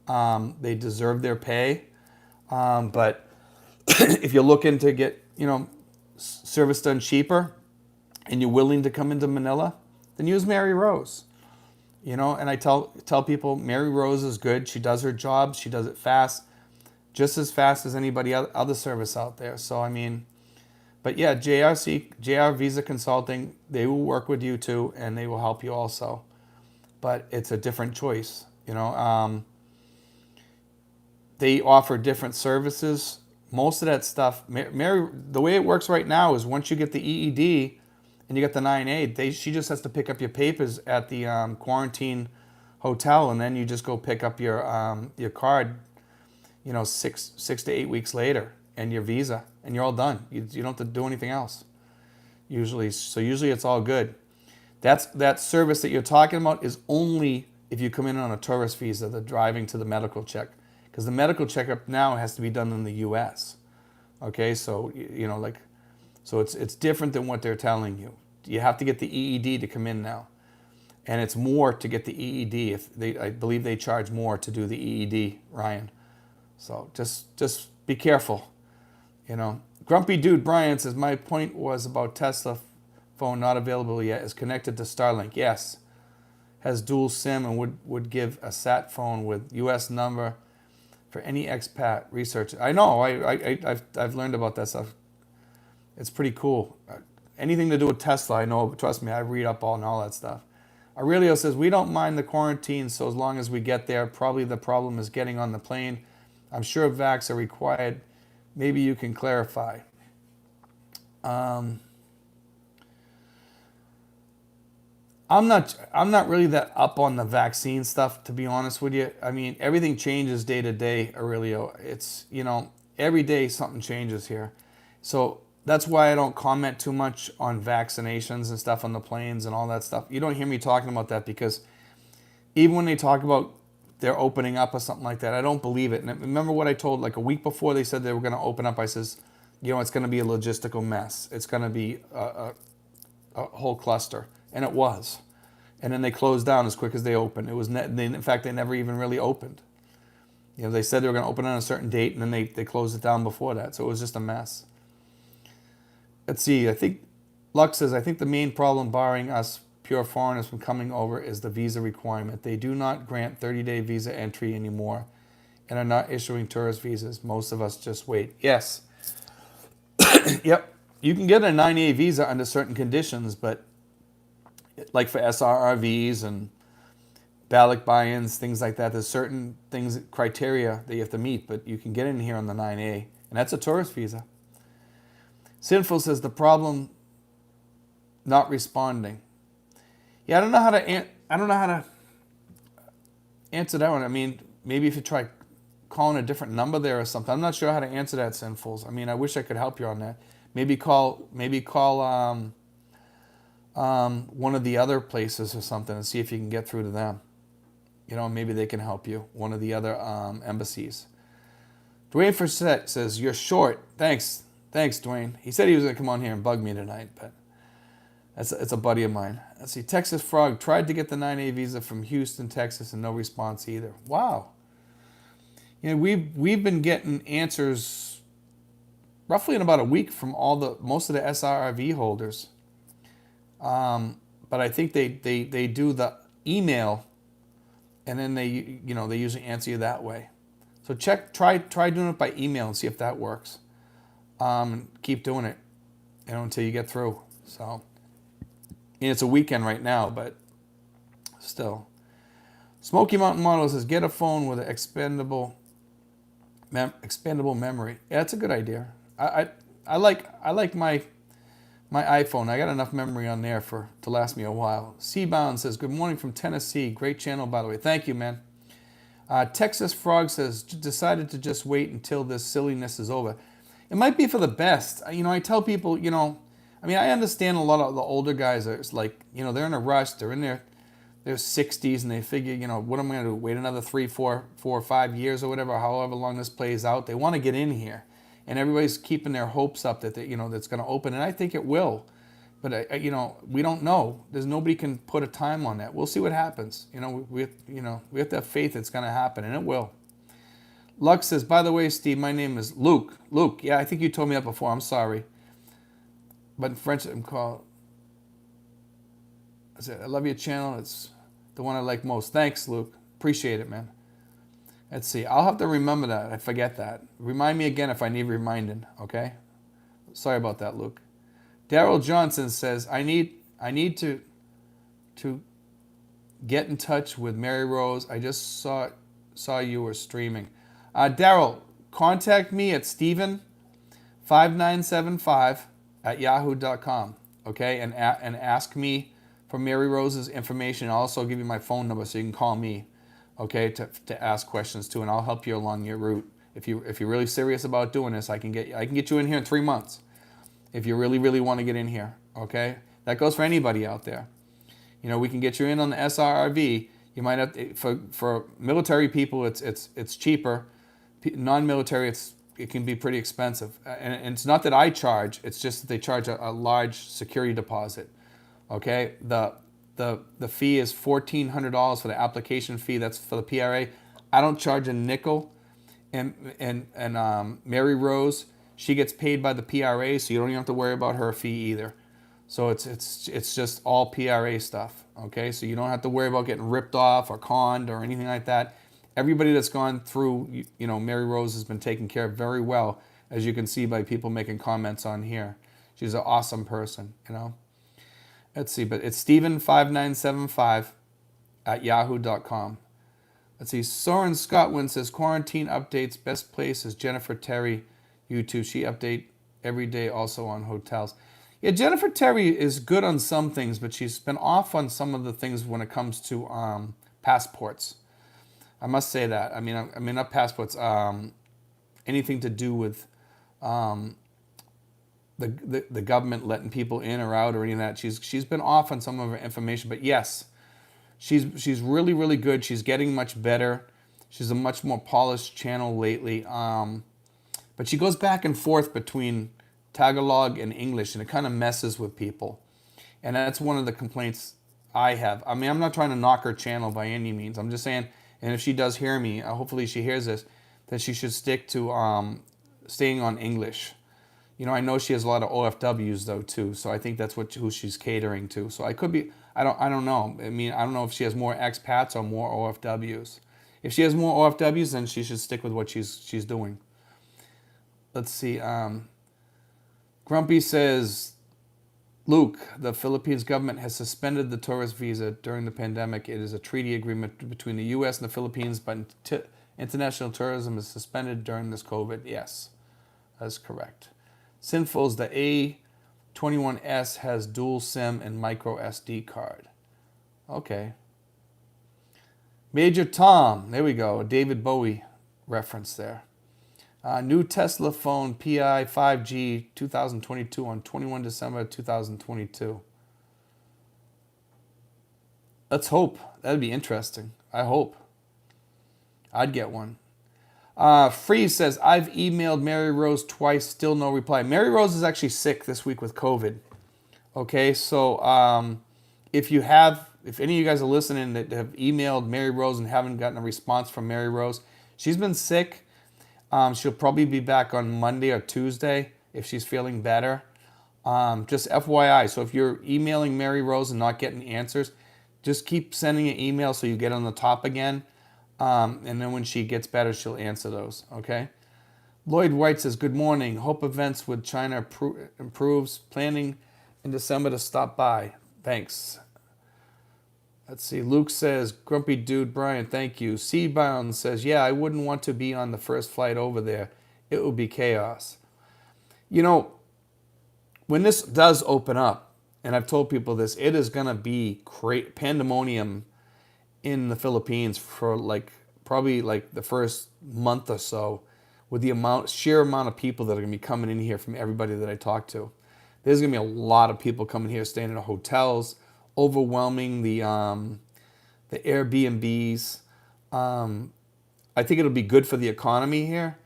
They deserve their pay. But if you're looking to get, you know, service done cheaper and you're willing to come into Manila, then use Mary Rose. You know, and I tell people Mary Rose is good. She does her job. She does it fast, just as fast as anybody other service out there. So, I mean, but yeah, JR Visa Consulting, they will work with you too, and they will help you also. But it's a different choice, you know. They offer different services. Most of that stuff, Mary, the way it works right now is once you get the EED, and you get the 9A, she just has to pick up your papers at the quarantine hotel, and then you just go pick up your card, you know, six to 8 weeks later, and your visa, and you're all done. You don't have to do anything else. Usually it's all good. That service that you're talking about is only if you come in on a tourist visa, the driving to the medical check, because the medical checkup now has to be done in the U.S. Okay, so you know, like. So it's different than what they're telling you. You have to get the EED to come in now. And it's more to get the EED. I believe they charge more to do the EED, Ryan. So just be careful. You know. Grumpy Dude Brian says, my point was about Tesla phone not available yet is connected to Starlink. Yes. Has dual SIM and would give a sat phone with US number for any expat research. I know, I've learned about that stuff. It's pretty cool. Anything to do with Tesla, I know, but trust me, I read up on all that stuff. Aurelio says, we don't mind the quarantine so as long as we get there. Probably the problem is getting on the plane. I'm sure vax are required. Maybe you can clarify. I'm not really that up on the vaccine stuff, to be honest with you. I mean, everything changes day to day, Aurelio. It's, you know, every day something changes here. So that's why I don't comment too much on vaccinations and stuff on the planes and all that stuff. You don't hear me talking about that because even when they talk about they're opening up or something like that, I don't believe it. And remember what I told, like a week before they said they were going to open up, I says, you know, it's going to be a logistical mess. It's going to be a whole cluster. And it was. And then they closed down as quick as they opened. It was in fact, they never even really opened. You know, they said they were going to open on a certain date, and then they closed it down before that. So it was just a mess. Let's see, I think Lux says, I think the main problem barring us pure foreigners from coming over is the visa requirement. They do not grant 30-day visa entry anymore and are not issuing tourist visas. Most of us just wait. Yes. Yep. You can get a 9A visa under certain conditions, but like for SRRVs and ballot buy-ins, things like that, there's certain things, criteria that you have to meet, but you can get in here on the 9A, and that's a tourist visa. Sinful says the problem not responding. Yeah, I don't know how to answer that one. I mean, maybe if you try calling a different number there or something. I'm not sure how to answer that, Sinfuls. I mean, I wish I could help you on that. Maybe call one of the other places or something and see if you can get through to them. You know, maybe they can help you. One of the other embassies. Dwayne Forsett says, you're short. Thanks, Dwayne. He said he was going to come on here and bug me tonight, but it's a buddy of mine. Let's see. Texas Frog tried to get the 9A visa from Houston, Texas, and no response either. Wow. You know, we've been getting answers roughly in about a week from most of the SRRV holders. But I think they do the email, and then they usually answer you that way. So try doing it by email and see if that works. Keep doing it, until you get through. So, and it's a weekend right now, but still. Smoky Mountain Model says, get a phone with an expandable memory. Yeah, that's a good idea. I like my iPhone. I got enough memory on there to last me a while. Seabound says, good morning from Tennessee. Great channel, by the way. Thank you, man. Texas Frog says, decided to just wait until this silliness is over. It might be for the best. I tell people, I mean, I understand a lot of the older guys are like, they're in a rush. They're in their 60s and they figure, what am I going to do? Wait another 3, 4 or 5 years or whatever, however long this plays out. They want to get in here, and everybody's keeping their hopes up that that's going to open, and I think it will. But we don't know. There's nobody can put a time on that. We'll see what happens. We have to have faith it's going to happen, and it will. Lux says, by the way, Steve, my name is Luke. Luke, yeah, I think you told me that before. I'm sorry. But in French, I'm called. I said, I love your channel. It's the one I like most. Thanks, Luke. Appreciate it, man. Let's see. I'll have to remember that. I forget that. Remind me again if I need reminding. Okay. Sorry about that, Luke. Daryl Johnson says, I need to get in touch with Mary Rose. I just saw you were streaming. Daryl, contact me at Steven5975@yahoo.com. Okay, and ask me for Mary Rose's information. I'll also give you my phone number so you can call me. Okay, to ask questions too, and I'll help you along your route. If you're really serious about doing this, I can get you in here in 3 months. If you really, really want to get in here, okay? That goes for anybody out there. We can get you in on the SRRV. You might have to, for military people, it's cheaper. Non-military, it can be pretty expensive. And it's not that I charge. It's just that they charge a large security deposit. Okay, the fee is $1,400 for the application fee. That's for the PRA. I don't charge a nickel. And Mary Rose, she gets paid by the PRA, so you don't even have to worry about her fee either. So it's just all PRA stuff. Okay, so you don't have to worry about getting ripped off or conned or anything like that. Everybody that's gone through, Mary Rose has been taken care of very well, as you can see by people making comments on here. She's an awesome person, Let's see, but it's Steven5975@yahoo.com. Let's see, Soren Scotland says, quarantine updates, best place is Jennifer Terry, YouTube. She update every day also on hotels. Yeah, Jennifer Terry is good on some things, but she's been off on some of the things when it comes to passports. I must say that. I mean, not passports, anything to do with the government letting people in or out or any of that. She's been off on some of her information, but yes, she's really, really good. She's getting much better. She's a much more polished channel lately. But she goes back and forth between Tagalog and English, and it kind of messes with people. And that's one of the complaints I have. I mean, I'm not trying to knock her channel by any means. I'm just saying, and if she does hear me, hopefully she hears this, that she should stick to staying on English. I know she has a lot of OFWs though too, so I think that's who she's catering to. So I could be, I don't know. I mean, I don't know if she has more expats or more OFWs. If she has more OFWs, then she should stick with what she's doing. Let's see. Grumpy says, Luke, the Philippines government has suspended the tourist visa during the pandemic. It is a treaty agreement between the U.S. and the Philippines, but international tourism is suspended during this COVID. Yes, that's correct. Sinful's the A21S has dual SIM and micro SD card. Okay. Major Tom, there we go, a David Bowie reference there. New Tesla phone PI 5G 2022 on 21 December 2022. Let's hope. That'd be interesting. I hope. I'd get one. Freeze says, I've emailed Mary Rose twice, still no reply. Mary Rose is actually sick this week with COVID. Okay, so if any of you guys are listening that have emailed Mary Rose and haven't gotten a response from Mary Rose, she's been sick. She'll probably be back on Monday or Tuesday if she's feeling better. Just FYI, so if you're emailing Mary Rose and not getting answers, just keep sending an email so you get on the top again. And then when she gets better, she'll answer those, okay? Lloyd White says, good morning. Hope events with China improves. Planning in December to stop by. Thanks. Let's see. Luke says, grumpy dude, Brian, thank you. Seabound says, yeah, I wouldn't want to be on the first flight over there. It would be chaos. When this does open up, and I've told people this, it is going to be pandemonium in the Philippines for probably the first month or so, with the sheer amount of people that are going to be coming in here from everybody that I talk to. There's going to be a lot of people coming here, staying in hotels, overwhelming the Airbnbs. I think it'll be good for the economy here,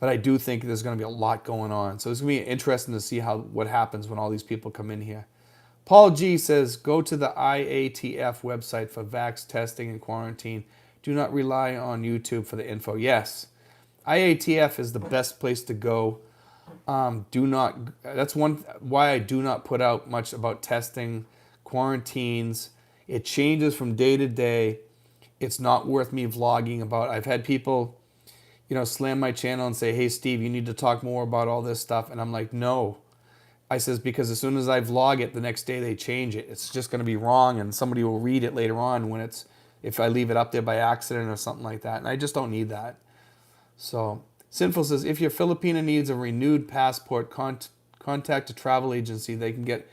but I do think there's going to be a lot going on. So it's going to be interesting to see what happens when all these people come in here. Paul G says, go to the IATF website for vax testing and quarantine. Do not rely on YouTube for the info. Yes, IATF is the best place to go. That's why I do not put out much about testing, quarantines. It changes from day to day. It's not worth me vlogging about. I've had people, slam my channel and say, hey, Steve, you need to talk more about all this stuff. And I'm like, no. I says, because as soon as I vlog it, the next day they change it. It's just going to be wrong, and somebody will read it later on if I leave it up there by accident or something like that. And I just don't need that. So, Sinful says, if your Filipino needs a renewed passport, contact a travel agency. They can get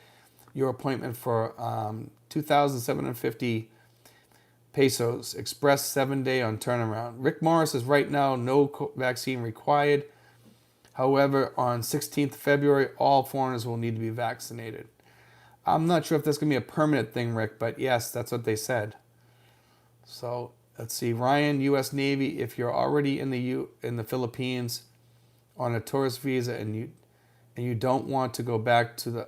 your appointment for 2,750 pesos. Express 7-day on turnaround. Rick Morris says, right now, no vaccine required. However, on 16th February, all foreigners will need to be vaccinated. I'm not sure if that's going to be a permanent thing, Rick, but yes, that's what they said. So let's see. Ryan, U.S. Navy, if you're already in the Philippines on a tourist visa and you don't want to go back to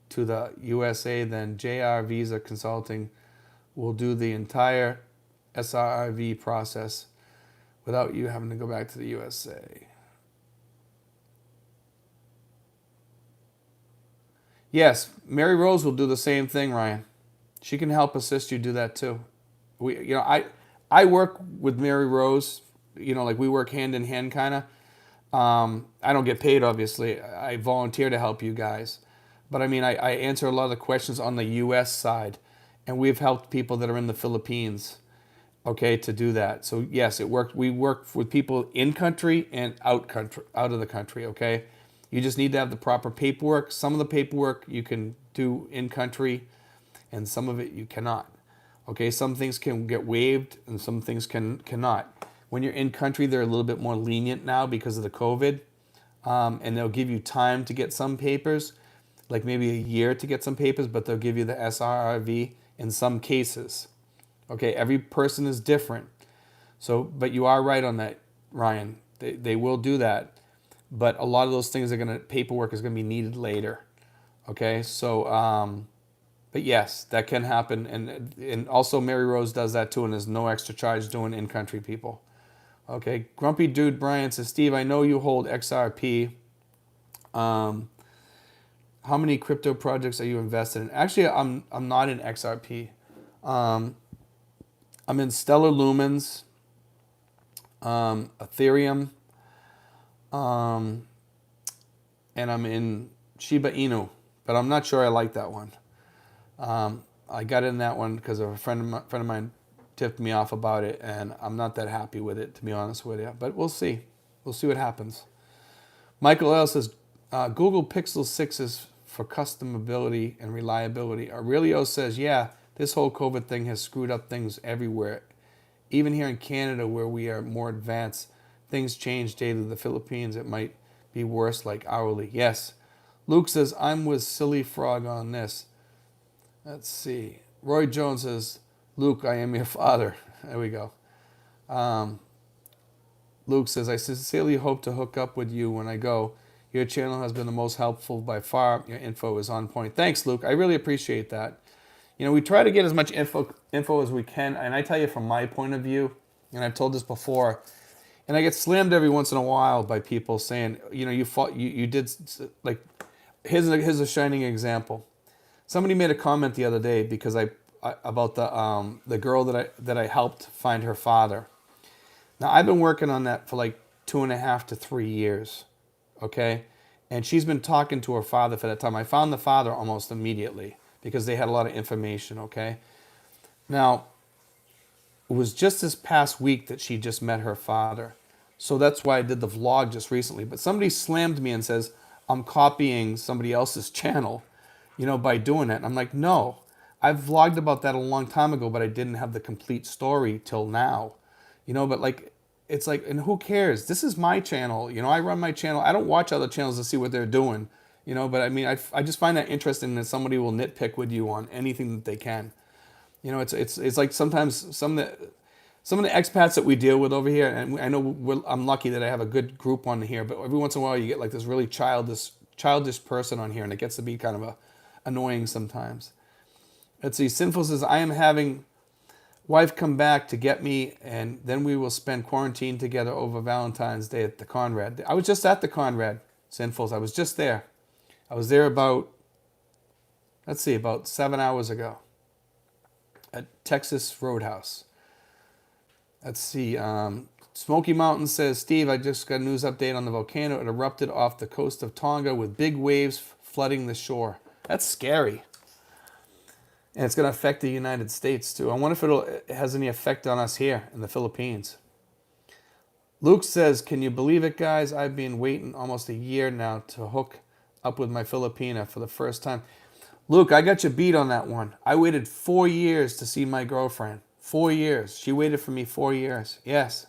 the USA, then JR Visa Consulting will do the entire SRRV process without you having to go back to the USA. Yes, Mary Rose will do the same thing, Ryan. She can help assist you do that too. I work with Mary Rose. Like we work hand in hand, kind of. I don't get paid, obviously. I volunteer to help you guys, but I mean, I answer a lot of the questions on the U.S. side, and we've helped people that are in the Philippines, okay, to do that. So yes, it worked. We work with people in country and out of the country, okay. You just need to have the proper paperwork. Some of the paperwork you can do in country, and some of it you cannot. Okay, some things can get waived and some things cannot. When you're in country, they're a little bit more lenient now because of the COVID, and they'll give you time to get some papers, like maybe a year to get some papers, but they'll give you the SRRV in some cases. Okay, every person is different. So, but you are right on that, Ryan. They will do that. But a lot of those things paperwork is going to be needed later. Okay, so, but yes, that can happen. And also Mary Rose does that too, and there's no extra charge doing in-country people. Okay, Grumpy Dude Brian says, Steve, I know you hold XRP. How many crypto projects are you invested in? Actually, I'm not in XRP. I'm in Stellar Lumens, Ethereum, and I'm in Shiba Inu, but I'm not sure I like that one. I got in that one because a friend of mine tipped me off about it, and I'm not that happy with it, to be honest with you. But we'll see. We'll see what happens. Michael L. says, Google Pixel 6 is for customability and reliability. Aurelio says, yeah, this whole COVID thing has screwed up things everywhere. Even here in Canada, where we are more advanced, things change daily. The Philippines, it might be worse, like hourly. Yes. Luke says, I'm with Silly Frog on this. Let's see. Roy Jones says, Luke, I am your father. There we go. Luke says, I sincerely hope to hook up with you when I go. Your channel has been the most helpful by far. Your info is on point. Thanks, Luke. I really appreciate that. We try to get as much info as we can. And I tell you from my point of view, and I've told this before, and I get slammed every once in a while by people saying, you did, like, here's a shining example. Somebody made a comment the other day because about the girl that I helped find her father. Now, I've been working on that for like 2.5 to 3 years, okay? And she's been talking to her father for that time. I found the father almost immediately because they had a lot of information, okay? Now, it was just this past week that she just met her father. So that's why I did the vlog just recently. But somebody slammed me and says, I'm copying somebody else's channel, by doing that. And I'm like, no. I've vlogged about that a long time ago, but I didn't have the complete story till now. But like, it's like, and who cares? This is my channel. I run my channel. I don't watch other channels to see what they're doing. But I mean, I just find that interesting that somebody will nitpick with you on anything that they can. It's like sometimes some of the expats that we deal with over here, and I know I'm lucky that I have a good group on here, but every once in a while you get like this really childish person on here, and it gets to be kind of annoying sometimes. Let's see. Sinful says, I am having wife come back to get me, and then we will spend quarantine together over Valentine's Day at the Conrad. I was just at the Conrad, Sinfuls. I was just there. I was there about 7 hours ago at Texas Roadhouse. Let's see. Smoky Mountain says, Steve, I just got a news update on the volcano. It erupted off the coast of Tonga with big waves flooding the shore. That's scary. And it's going to affect the United States too. I wonder if it has any effect on us here in the Philippines. Luke says, can you believe it, guys? I've been waiting almost a year now to hook up with my Filipina for the first time. Luke, I got you beat on that one. I waited 4 years to see my girlfriend. 4 years. She waited for me 4 years. Yes.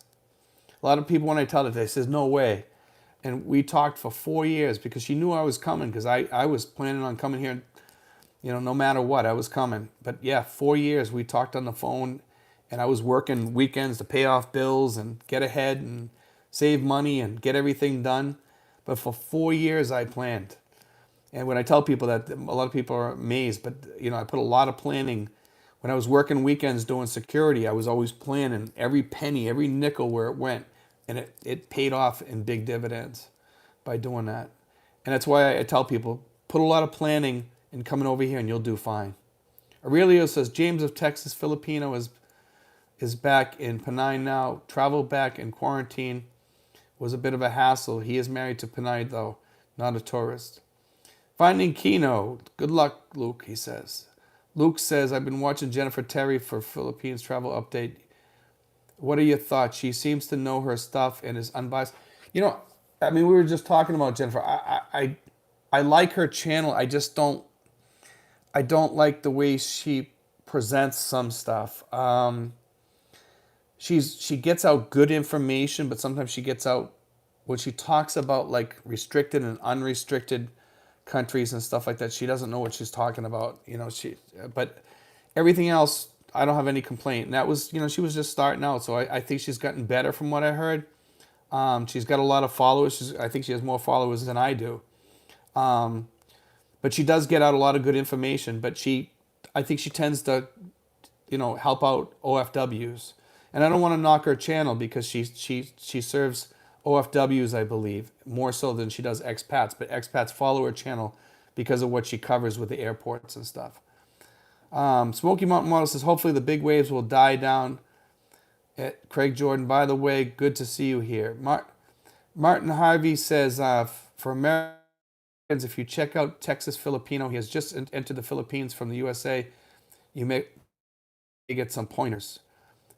A lot of people, when I tell it, they says, no way. And we talked for 4 years because she knew I was coming, because I was planning on coming here, no matter what, I was coming. But yeah, 4 years we talked on the phone, and I was working weekends to pay off bills and get ahead and save money and get everything done. But for 4 years I planned. And when I tell people that, a lot of people are amazed, but I put a lot of planning. When I was working weekends doing security, I was always planning every penny, every nickel where it went, and it paid off in big dividends by doing that. And that's why I tell people, put a lot of planning in coming over here and you'll do fine. Aurelio says, James of Texas, Filipino is back in Panay now. Travel back in quarantine was a bit of a hassle. He is married to Panay though, not a tourist. Finding Kino. Good luck, Luke, he says. Luke says, I've been watching Jennifer Terry for Philippines travel update. What are your thoughts? She seems to know her stuff and is unbiased. We were just talking about Jennifer. I like her channel. I don't like the way she presents some stuff. She gets out good information, but sometimes she gets out when she talks about like restricted and unrestricted countries and stuff like that. She doesn't know what she's talking about, but everything else, I don't have any complaint. And that was, she was just starting out. So I think she's gotten better from what I heard. She's got a lot of followers. I think she has more followers than I do. But she does get out a lot of good information, but I think she tends to, help out OFWs. And I don't want to knock her channel because she serves OFWs, I believe, more so than she does expats. But expats follow her channel because of what she covers with the airports and stuff. Smoky Mountain Model says, hopefully the big waves will die down. Craig Jordan, by the way, good to see you here. Martin Harvey says, for Americans, if you check out Texas Filipino, he has just entered the Philippines from the USA. You may get some pointers.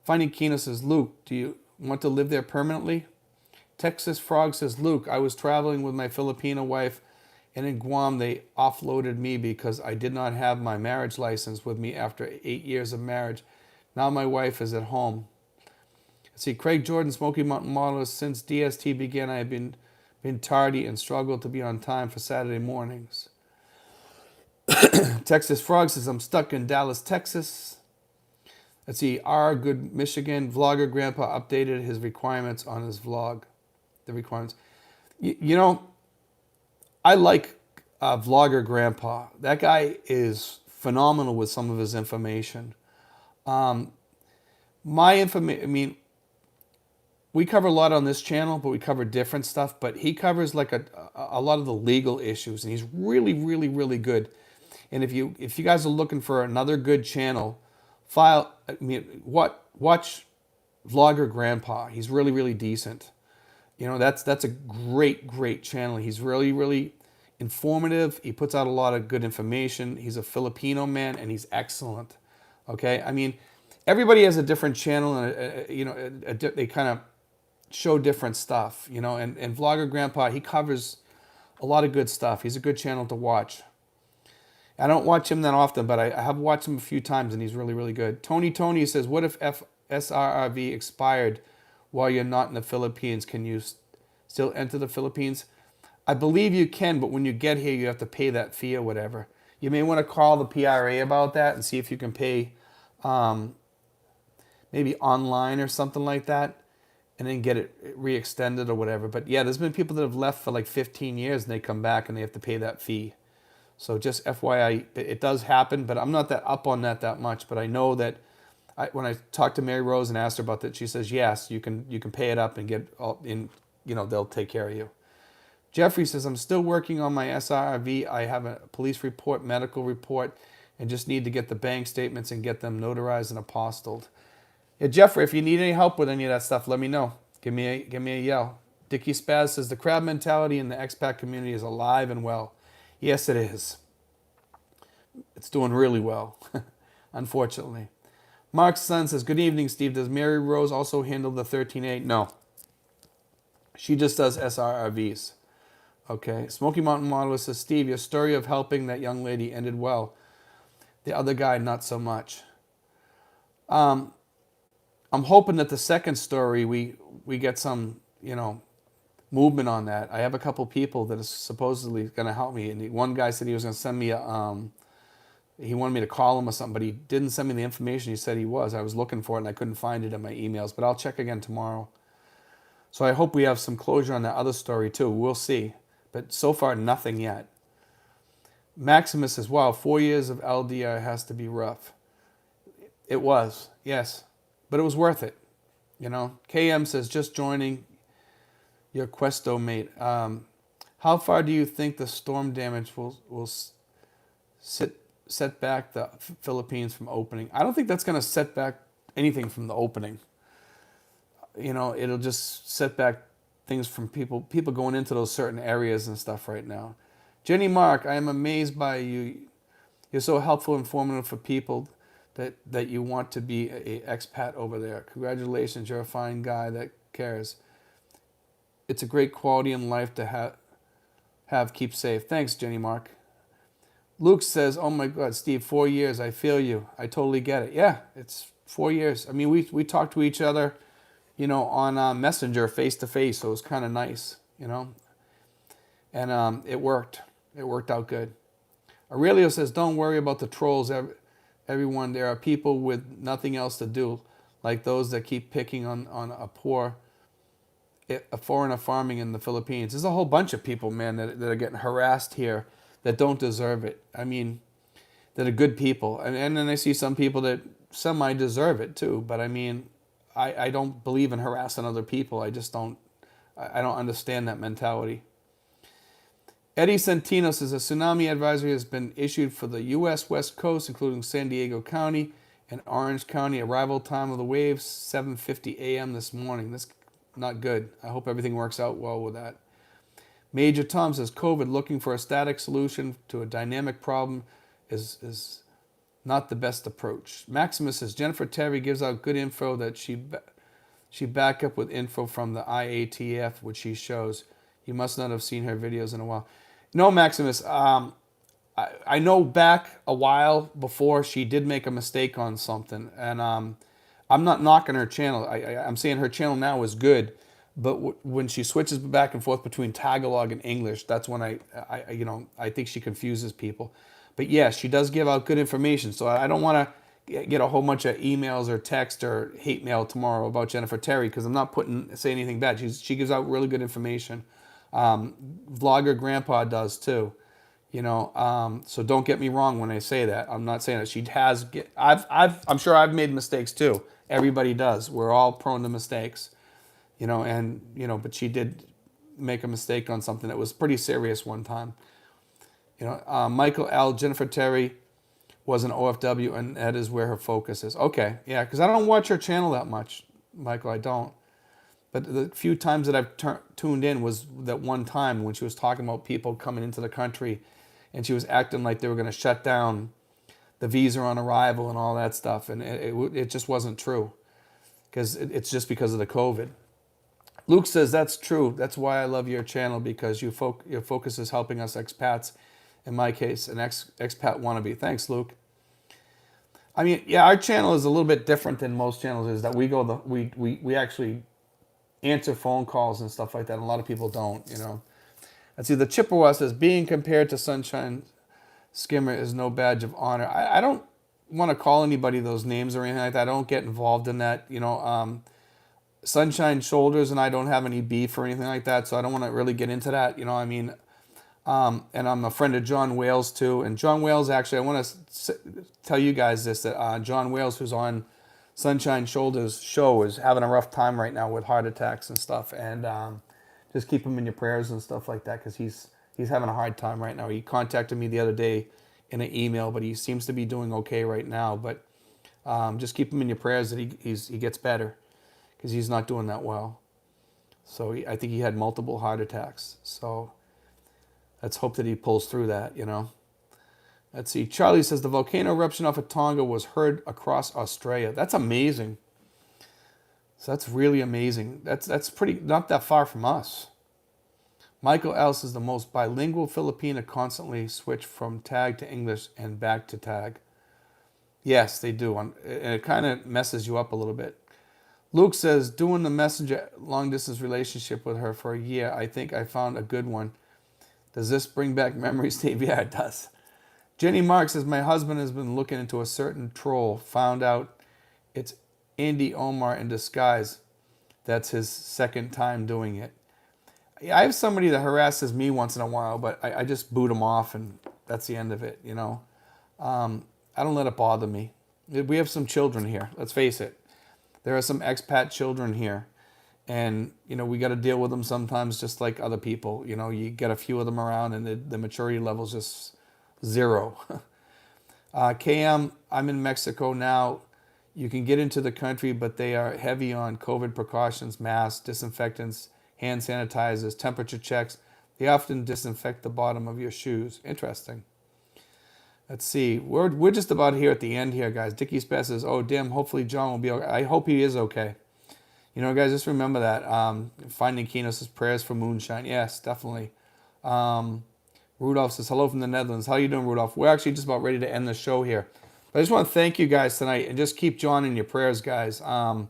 Finding Kino says, Luke, do you want to live there permanently? Texas Frog says, Luke, I was traveling with my Filipino wife, and in Guam they offloaded me because I did not have my marriage license with me after 8 years of marriage. Now my wife is at home. See, Craig Jordan, Smoky Mountain Model, since DST began, I have been tardy and struggled to be on time for Saturday mornings. Texas Frog says, I'm stuck in Dallas, Texas. Let's see, Good Michigan, Vlogger Grandpa updated his requirements on his vlog. The requirements. I like Vlogger Grandpa. That guy is phenomenal with some of his information. We cover a lot on this channel, but we cover different stuff. But he covers like a lot of the legal issues, and he's really, really, really good. And if you guys are looking for another good channel, watch Vlogger Grandpa. He's really, really decent. That's a great channel. He's really, really informative. He puts out a lot of good information. He's a Filipino man, and he's excellent. Okay, everybody has a different channel, and they kind of show different stuff. And Vlogger Grandpa, he covers a lot of good stuff. He's a good channel to watch. I don't watch him that often, but I have watched him a few times, and he's really, really good. Tony says, what if SRRV expired while you're not in the Philippines? Can you still enter the Philippines? I believe you can, but when you get here, you have to pay that fee or whatever. You may want to call the PRA about that and see if you can pay maybe online or something like that, and then get it re-extended or whatever. But yeah, there's been people that have left for like 15 years and they come back and they have to pay that fee. So just FYI, it does happen, but I'm not that up on that much. But I know that when I talked to Mary Rose and asked her about that, she says yes, you can pay it up and get all in. They'll take care of you. Jeffrey says, I'm still working on my SRRV. I have a police report, medical report, and just need to get the bank statements and get them notarized and apostilled. Yeah, Jeffrey, if you need any help with any of that stuff, let me know. Give me a yell. Dickie Spaz says, the crab mentality in the expat community is alive and well. Yes, it is. It's doing really well, unfortunately. Mark's son says, good evening, Steve. Does Mary Rose also handle the 13A? No. She just does SRRVs. Okay. Smoky Mountain Modeler says, Steve, your story of helping that young lady ended well. The other guy, not so much. I'm hoping that the second story, we get some, movement on that. I have a couple people that is supposedly going to help me. And one guy said he was going to send me he wanted me to call him or something, but he didn't send me the information he said he was. I was looking for it and I couldn't find it in my emails, but I'll check again tomorrow. So I hope we have some closure on that other story too. We'll see. But so far, nothing yet. Maximus says, wow, 4 years of LDR has to be rough. It was, yes. But it was worth it. KM says, just joining your Questo mate. How far do you think the storm damage will set back the Philippines from opening? I don't think that's going to set back anything from the opening. It'll just set back things from people going into those certain areas and stuff right now. Jenny Mark, I am amazed by you. You're so helpful and informative for people that you want to be an expat over there. Congratulations, you're a fine guy that cares. It's a great quality in life to have. Keep safe. Thanks, Jenny Mark. Luke says, oh my God, Steve, 4 years. I feel you. I totally get it. Yeah, it's 4 years. I mean, we talked to each other, on Messenger face to face. So it was kind of nice, and it worked. It worked out good. Aurelio says, don't worry about the trolls. Everyone, there are people with nothing else to do, like those that keep picking on a foreigner farming in the Philippines. There's a whole bunch of people, man, that are getting harassed here that don't deserve it. I mean, that are good people. And then I see some people that semi-deserve it too. But I mean, I don't believe in harassing other people. I don't understand that mentality. Eddie Santino says a tsunami advisory has been issued for the U.S. West Coast, including San Diego County and Orange County. Arrival time of the waves, 7:50 a.m. this morning. That's not good. I hope everything works out well with that. Major Tom says COVID, looking for a static solution to a dynamic problem is not the best approach. Maximus says Jennifer Terry gives out good info that she back up with info from the IATF, which she shows. You must not have seen her videos in a while. No, Maximus. I know back a while before she did make a mistake on something, and I'm not knocking her channel. I'm saying her channel now is good, but when she switches back and forth between Tagalog and English, that's when I think she confuses people. But yes, she does give out good information. So I don't want to get a whole bunch of emails or text or hate mail tomorrow about Jennifer Terry because I'm not saying anything bad. She gives out really good information. Vlogger Grandpa does too. So don't get me wrong when I say that. I'm not saying that she has. I'm sure I've made mistakes too. Everybody does. We're all prone to mistakes, but she did make a mistake on something that was pretty serious one time. Michael L. Jennifer Terry was an OFW, and that is where her focus is. Okay, yeah, because I don't watch her channel that much, Michael. I don't. But the few times that I've tuned in was that one time when she was talking about people coming into the country, and she was acting like they were going to shut down the visa on arrival and all that stuff, and it just wasn't true, because it's just because of the COVID. Luke says that's true. That's why I love your channel, because your focus is helping us expats. In my case, an expat wannabe. Thanks, Luke. I mean, yeah, our channel is a little bit different than most channels. Is that we actually answer phone calls and stuff like that. And a lot of people don't. Let's see. The Chippewa says being compared to Sunshine Skimmer is no badge of honor. I don't want to call anybody those names or anything like that. I don't get involved in that. Sunshine Shoulders and I don't have any beef or anything like that, so I don't want to really get into that. I mean, and I'm a friend of John Wales too. And John Wales, actually, I want to tell you guys this, that John Wales, who's on Sunshine Shoulders show, is having a rough time right now with heart attacks and stuff. And just keep him in your prayers and stuff like that, because he's having a hard time right now. He contacted me the other day in an email, but he seems to be doing okay right now. But just keep him in your prayers that he gets better, because he's not doing that well. So I think he had multiple heart attacks. So let's hope that he pulls through that, Let's see. Charlie says the volcano eruption off of Tonga was heard across Australia. That's amazing. So that's really amazing. That's pretty, not that far from us. Michael L. says the most bilingual Filipino constantly switch from tag to English and back to tag. Yes, they do. And it kind of messes you up a little bit. Luke says, doing the messenger long distance relationship with her for a year, I think I found a good one. Does this bring back memories, Steve? Yeah, it does. Jenny Mark says, my husband has been looking into a certain troll, found out it's Andy Omar in disguise. That's his second time doing it. I have somebody that harasses me once in a while, but I just boot him off, and that's the end of it, I don't let it bother me. We have some children here, let's face it. There are some expat children here, and, we got to deal with them sometimes just like other people. You get a few of them around, and the maturity level is just 0. KM, I'm in Mexico now. You can get into the country, but they are heavy on COVID precautions, masks, disinfectants, hand sanitizers, temperature checks. They often disinfect the bottom of your shoes. Interesting. Let's see. We're just about here at the end here, guys. Dickie Spess says, oh, damn, hopefully John will be okay. I hope he is okay. Guys, just remember that. Finding Keno says prayers for moonshine. Yes, definitely. Rudolph says, hello from the Netherlands. How you doing, Rudolph? We're actually just about ready to end the show here. But I just want to thank you guys tonight, and just keep John in your prayers, guys. John's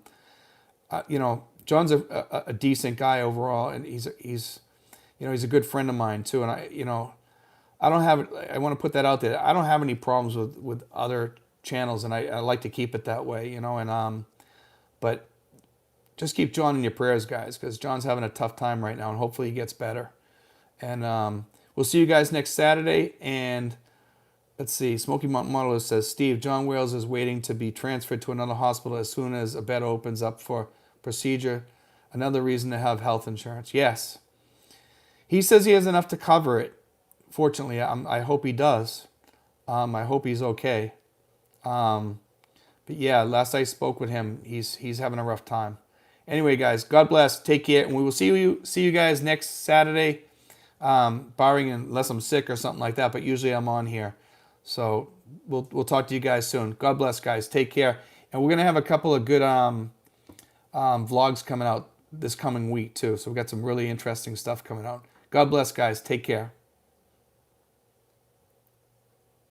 a decent guy overall, and he's a good friend of mine too. And I don't have, I want to put that out there. I don't have any problems with other channels, and I like to keep it that way, but just keep John in your prayers, guys, because John's having a tough time right now, and hopefully he gets better. And we'll see you guys next Saturday. And let's see, Smoky Mountain Model says, Steve, John Wales is waiting to be transferred to another hospital as soon as a bed opens up for procedure. Another reason to have health insurance. Yes. He says he has enough to cover it. Fortunately, I hope he does. I hope he's okay. But yeah, last I spoke with him, he's having a rough time. Anyway, guys, God bless. Take care, and we will see you guys next Saturday, barring unless I'm sick or something like that. But usually I'm on here, so we'll talk to you guys soon. God bless, guys. Take care, and we're gonna have a couple of good vlogs coming out this coming week too. So we've got some really interesting stuff coming out. God bless, guys. Take care.